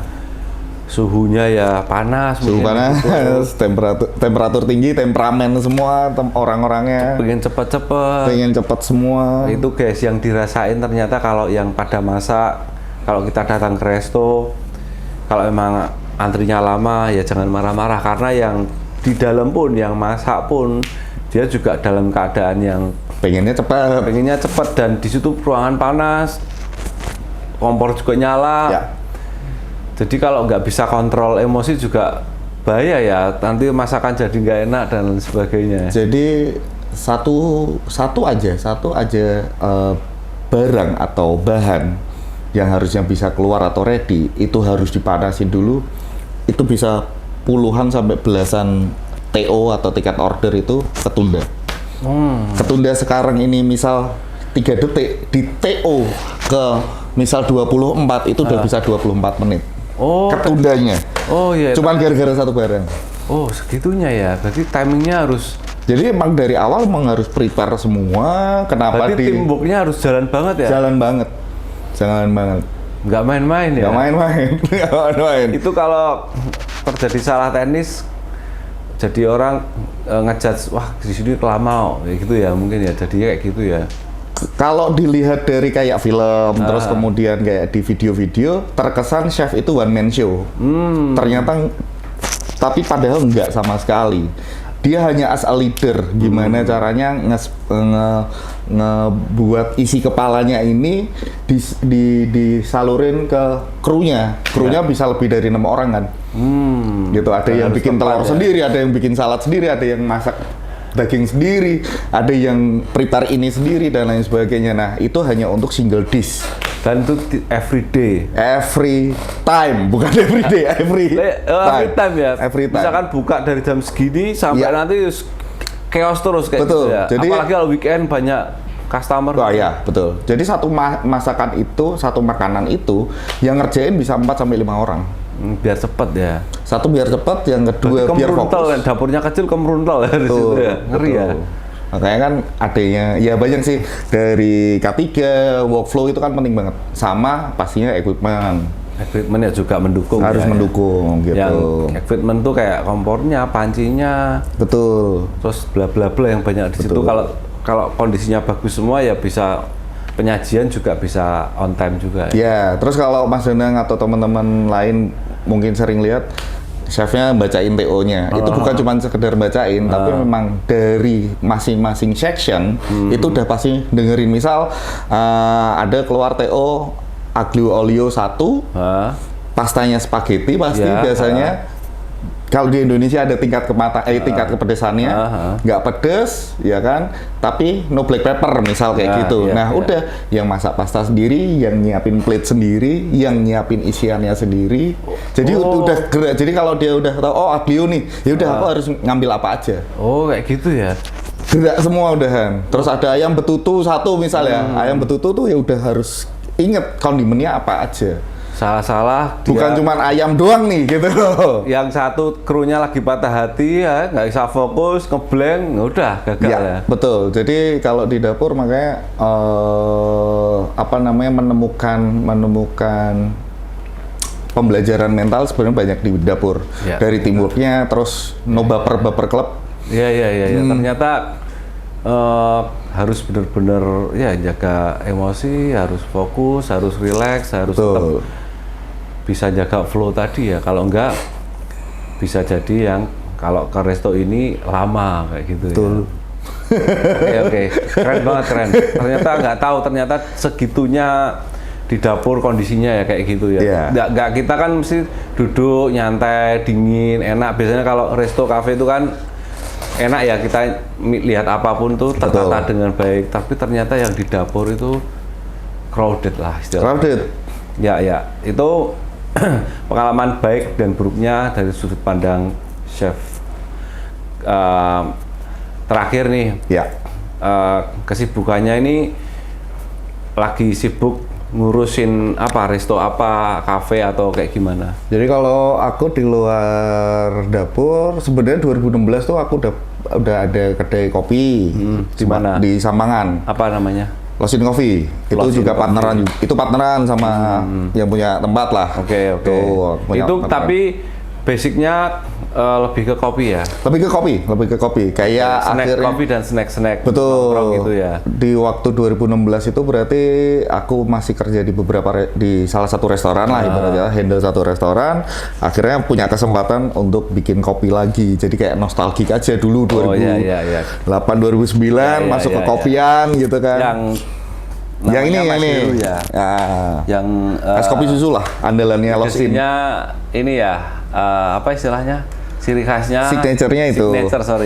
suhunya ya panas, suhu panas, gitu. temperatur tinggi, temperamen semua orang-orangnya pengen cepet semua. Itu guys yang dirasain ternyata kalau yang pada masak, kalau kita datang ke resto, kalau emang antrinya lama ya jangan marah-marah, karena yang di dalam pun, yang masak pun dia juga dalam keadaan yang pengennya cepat, dan di situ ruangan panas, kompor juga nyala. Ya. Jadi kalau nggak bisa kontrol emosi juga bahaya ya, nanti masakan jadi nggak enak dan sebagainya. Jadi satu aja barang atau bahan yang harusnya bisa keluar atau ready itu harus dipanasin dulu. Itu bisa puluhan sampai belasan TO atau tiket order itu ketunda. Ketunda sekarang ini misal 3 detik di TO ke misal 24 itu udah bisa 24 menit. Ketundanya. Iya. Cuman gara-gara satu barang. Segitunya ya. Berarti timingnya harus. Jadi emang dari awal emang harus prepare semua. Kenapa berarti teamworknya harus jalan banget ya? Jalan banget. Nggak main-main ya? Nggak main. Itu kalau terjadi salah teknis, jadi orang ngejudge, wah di sini lama, kayak gitu ya mungkin ya, jadinya kayak gitu ya. Kalau dilihat dari kayak film, terus kemudian kayak di video-video, terkesan chef itu one man show. Ternyata, tapi padahal enggak sama sekali. Dia hanya as a leader, gimana caranya ngebuat isi kepalanya ini disalurin ke krunya. Krunya bisa lebih dari 6 orang kan. Gitu, ada yang harus bikin tepat telur ya. sendiri, ada yang bikin salad sendiri, ada yang masak daging sendiri, ada yang prepare ini sendiri dan lain sebagainya. Nah, itu hanya untuk single dish. Dan itu every day. Every time, bukan every day, every Every time ya. Every time. Misalkan buka dari jam segini sampai Iya. nanti chaos terus kayak Betul. gitu ya. Jadi- apalagi kalau weekend banyak customer. Wah ya, betul. Jadi satu masakan itu, satu makanan itu yang ngerjain bisa 4 sampai 5 orang. Biar cepet ya. Satu biar cepat, yang kedua biar Kemeruntal fokus. kan, dapurnya kecil kemeruntal ya di situ Betul, ya. Ngeri ya. betul. Makanya kan adanya, ya banyak sih dari K3, workflow itu kan penting banget. Sama pastinya equipment. Equipment ya juga mendukung. Harus ya, mendukung gitu. Yang equipment tuh kayak kompornya, pancinya, Betul. terus bla bla bla yang banyak di situ. Betul. Kalau kondisinya bagus semua ya bisa penyajian juga bisa on time juga. Ya, terus kalau Mas Danang atau teman-teman lain mungkin sering lihat chefnya bacain TO-nya. Itu bukan cuma sekedar bacain, tapi memang dari masing-masing section itu udah pasti dengerin. Misal ada keluar TO aglio olio 1, Hah? pastanya spaghetti pasti Ya, biasanya. Kalau di Indonesia ada tingkat tingkat kepedesannya, nggak pedes, ya kan? Tapi no black pepper misal kayak gitu. iya, Nah, iya. udah yang masak pasta sendiri, yang nyiapin plate sendiri, yang nyiapin isiannya sendiri. Jadi udah gerak. Jadi kalau dia udah tahu oh aglio nih, ya udah aku harus ngambil apa aja. Oh kayak gitu ya. Gerak semua udahan. Terus ada ayam betutu 1 misalnya. Ayam betutu tuh ya udah harus inget kondimennya apa aja. Salah-salah Bukan dia- cuma ayam doang nih gitu loh. yang satu krunya lagi patah hati ya, nggak bisa fokus, ngeblank, udah gagal ya. Ya, betul. Jadi kalau di dapur makanya menemukan pembelajaran mental sebenarnya banyak di dapur. Ya, Dari teamworknya, terus no baper klub. Iya. Ternyata harus benar-benar ya jaga emosi, harus fokus, harus relax, harus tetap Betul. bisa jaga flow tadi ya. Kalau enggak bisa jadi yang kalau ke resto ini lama kayak gitu Betul. ya. Oke, keren banget keren. Ternyata nggak tahu ternyata segitunya di dapur kondisinya ya kayak gitu ya. Iya. Nggak kita kan mesti duduk nyantai, dingin, enak. Biasanya kalau resto cafe itu kan enak ya kita lihat apapun tuh tertata dengan baik. Tapi ternyata yang di dapur itu crowded lah istilahnya. Crowded. Ya, itu pengalaman baik dan buruknya dari sudut pandang chef. Terakhir nih, Ya. kesibukannya ini lagi sibuk ngurusin apa, resto apa, kafe atau kayak gimana? Jadi kalau aku di luar dapur, sebenarnya 2016 tuh aku udah ada kedai kopi di mana? Di Sambangan. Apa namanya? Losin Coffee itu Losin juga Coffee. partneran sama yang punya tempat lah. Oke. Tuh, punya Itu partneran. tapi basicnya lebih ke kopi ya. lebih ke kopi. Kayak Snack akhirnya kopi dan snack betul. nongkrong gitu ya. Di waktu 2016 itu berarti aku masih kerja di di salah satu restoran lah ibaratnya, handle satu restoran. Akhirnya punya kesempatan untuk bikin kopi lagi. Jadi kayak nostalgik aja dulu 2008 iya. 2009 masuk ke kopian gitu kan. Yang ini namanya Mas ini. Heru ya. Yang Es kopi susu lah andalannya Losin. Legacy-nya ini ya, apa istilahnya? Ciri khasnya Signature-nya itu.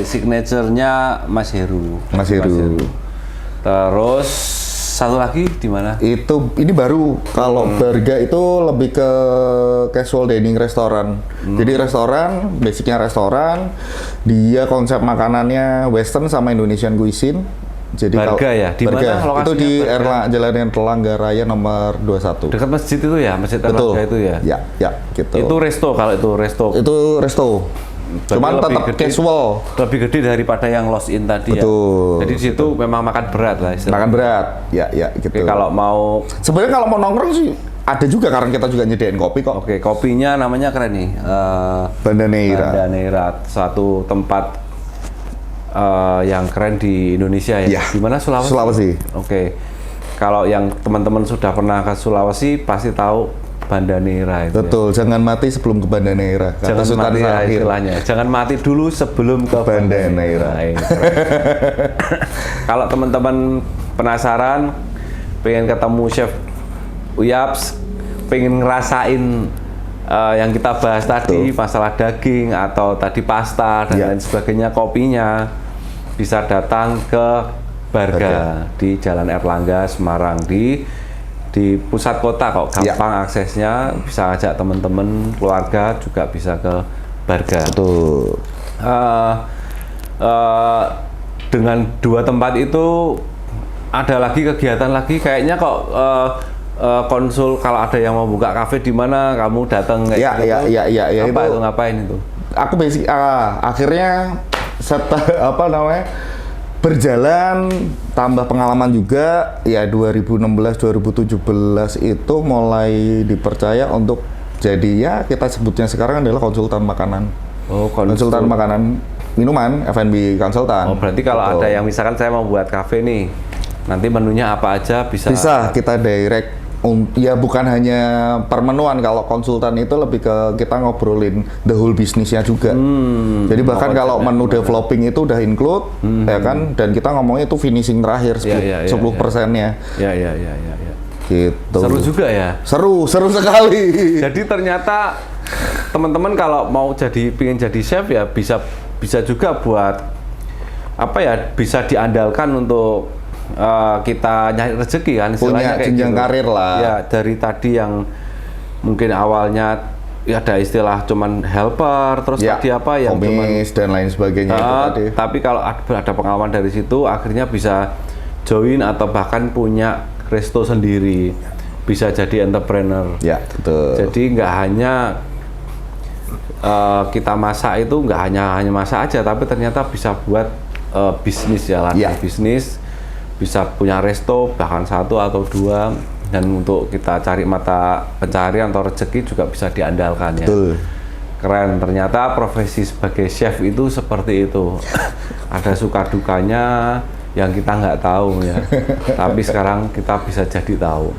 Signature-nya Mas Heru. Mas Heru. Terus satu lagi di mana? Ini baru. Kalau Barga itu lebih ke casual dining restoran. Jadi restoran, basicnya restoran. Dia konsep makanannya western sama Indonesian cuisine. Jadi Barga ya? Di mana Barga. lokasinya Itu di Barga? Jalan Erlangga Raya nomor 21. Dekat masjid itu ya, Masjid Betul. Erlangga itu ya. Ya, gitu. Itu resto kalau itu resto. Itu resto. Berarti Cuman lebih tetap gede- casual. Lebih gede daripada yang Lost In tadi ya. Betul. Jadi di situ memang makan berat lah istilahnya. Makan berat. Ya, gitu. Oke, kalau mau Sebenarnya kalau mau nongkrong sih ada juga karena kita juga nyediain kopi kok. Oke, kopinya namanya keren nih. Banda Neira. Banda Neira, satu tempat yang keren di Indonesia ya. Iya. Di mana Sulawesi? Sulawesi. Oke. Kalau yang teman-teman sudah pernah ke Sulawesi pasti tahu Banda Neira itu. Betul, jangan mati sebelum ke Banda Neira. Kata Jangan Sultan mati ya Syahrir. istilahnya. Jangan mati dulu sebelum ke Banda Neira. Nah, kalau teman-teman penasaran, pengen ketemu Chef Uyaps, pengen ngerasain yang kita bahas tadi, masalah daging atau tadi pasta dan Ya. lain sebagainya, kopinya, bisa datang ke Barga di Jalan Erlangga, Semarang, di pusat kota kok, gampang aksesnya, bisa ajak teman-teman, keluarga juga bisa ke Barga. Betul. Dengan 2 tempat itu ada lagi kegiatan lagi, kayaknya kok konsul kalau ada yang mau buka kafe di mana kamu datang kayak gitu. Iya, Apa itu. itu ngapain itu? Aku akhirnya berjalan tambah pengalaman juga ya 2016-2017 itu mulai dipercaya untuk jadi ya kita sebutnya sekarang adalah konsultan makanan. Oh, Konsultan makanan minuman, F&B konsultan. Oh, berarti kalau Betul. ada yang misalkan saya mau buat kafe nih, nanti menunya apa aja bisa. Bisa kita direct. Ya bukan hanya permenuan, kalau konsultan itu lebih ke kita ngobrolin the whole bisnisnya juga. Jadi bahkan kalau menu developing itu udah include, ya kan, dan kita ngomongnya itu finishing terakhir 10%-nya. Ya. Gitu. Seru juga ya. Seru sekali. Jadi ternyata teman-teman kalau mau pingin jadi chef ya bisa juga buat apa ya, bisa diandalkan untuk kita nyari rezeki kan, istilahnya Punya jenjang karir lah. Ya, dari tadi yang mungkin awalnya ya ada istilah cuman helper, terus tadi apa yang cuman komis dan lain sebagainya itu tadi. tapi kalau ada pengalaman dari situ akhirnya bisa join atau bahkan punya resto sendiri, bisa jadi entrepreneur. Ya, betul. Jadi nggak hanya kita masak itu nggak hanya masak aja, tapi ternyata bisa buat bisnis ya, bisnis, bisa punya resto bahkan 1 atau 2, dan untuk kita cari mata pencaharian atau rezeki juga bisa diandalkan ya. Betul. Keren, ternyata profesi sebagai chef itu seperti itu. Ada suka dukanya yang kita nggak tahu ya, tapi sekarang kita bisa jadi tahu.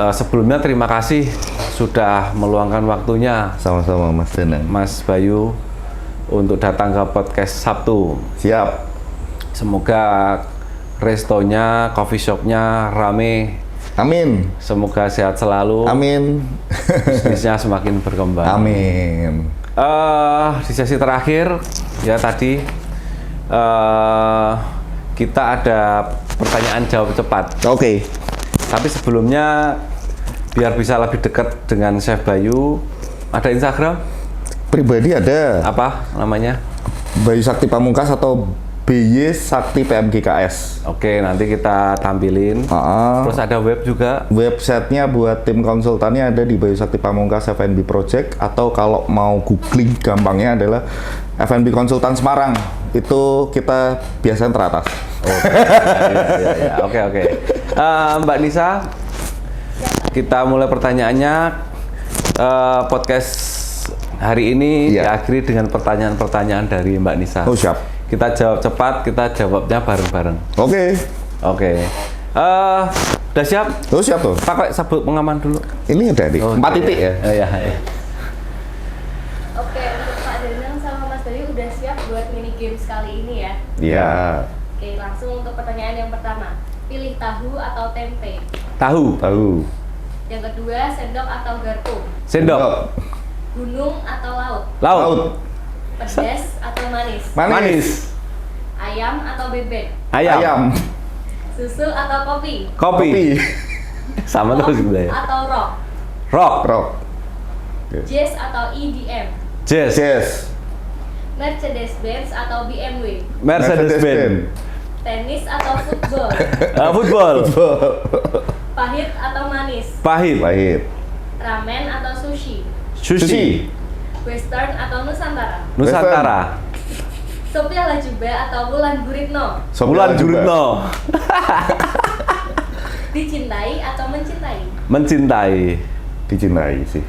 Sebelumnya terima kasih sudah meluangkan waktunya, Sama-sama Mas Danang. Mas Bayu, untuk datang ke podcast Sabtu. Siap. Semoga restonya, coffee shopnya rame. Amin. Semoga sehat selalu. Amin. Bisnisnya semakin berkembang. Amin. Di sesi terakhir ya tadi kita ada pertanyaan jawab cepat. Oke. Tapi sebelumnya biar bisa lebih dekat dengan Chef Bayu, ada Instagram? Pribadi ada. Apa namanya? Bayu Sakti Pamungkas atau BY Sakti PMGKS. Oke, nanti kita tampilin. Terus ada web juga. Websitenya buat tim konsultannya ada di Bayu Sakti Pamungkas F&B Project, atau kalau mau googling gampangnya adalah F&B Konsultan Semarang. Itu kita biasanya teratas. Oke. Mbak Nisa, kita mulai pertanyaannya. Podcast hari ini diakhiri dengan pertanyaan-pertanyaan dari Mbak Nisa. Oh, siap. Kita jawab cepat, kita jawabnya bareng-bareng. Oke. Udah siap? Oh, siap tuh. Pakai sabuk pengaman dulu. Ini ada di 4 titik ya? Iya. Oke, untuk Pak Danang sama Mas Bayu udah siap buat mini games kali ini ya? Iya. Oke, langsung untuk pertanyaan yang pertama. Pilih tahu atau tempe? Tahu. Yang kedua, sendok atau garpu? Sendok. Gunung atau laut? Laut. Pedas atau manis? Manis. Ayam atau bebek? Ayam. Susu atau kopi? Kopi. Sama terus gitu ya. Atau rock? Rock. Jazz atau EDM? Jazz. Mercedes-Benz atau BMW? Mercedes-Benz. Tenis atau football? Football. Pahit atau manis? Pahit. Ramen atau sushi? Sushi. Western atau Nusantara. Sophia Latjuba atau Wulan Guritno? Wulan Guritno. Dicintai atau mencintai? Mencintai. Dicintai sih.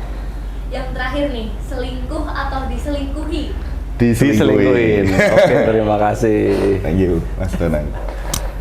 Yang terakhir nih, selingkuh atau diselingkuhi? Diselingkuhin. Oke, terima kasih. Thank you, Mas Danang.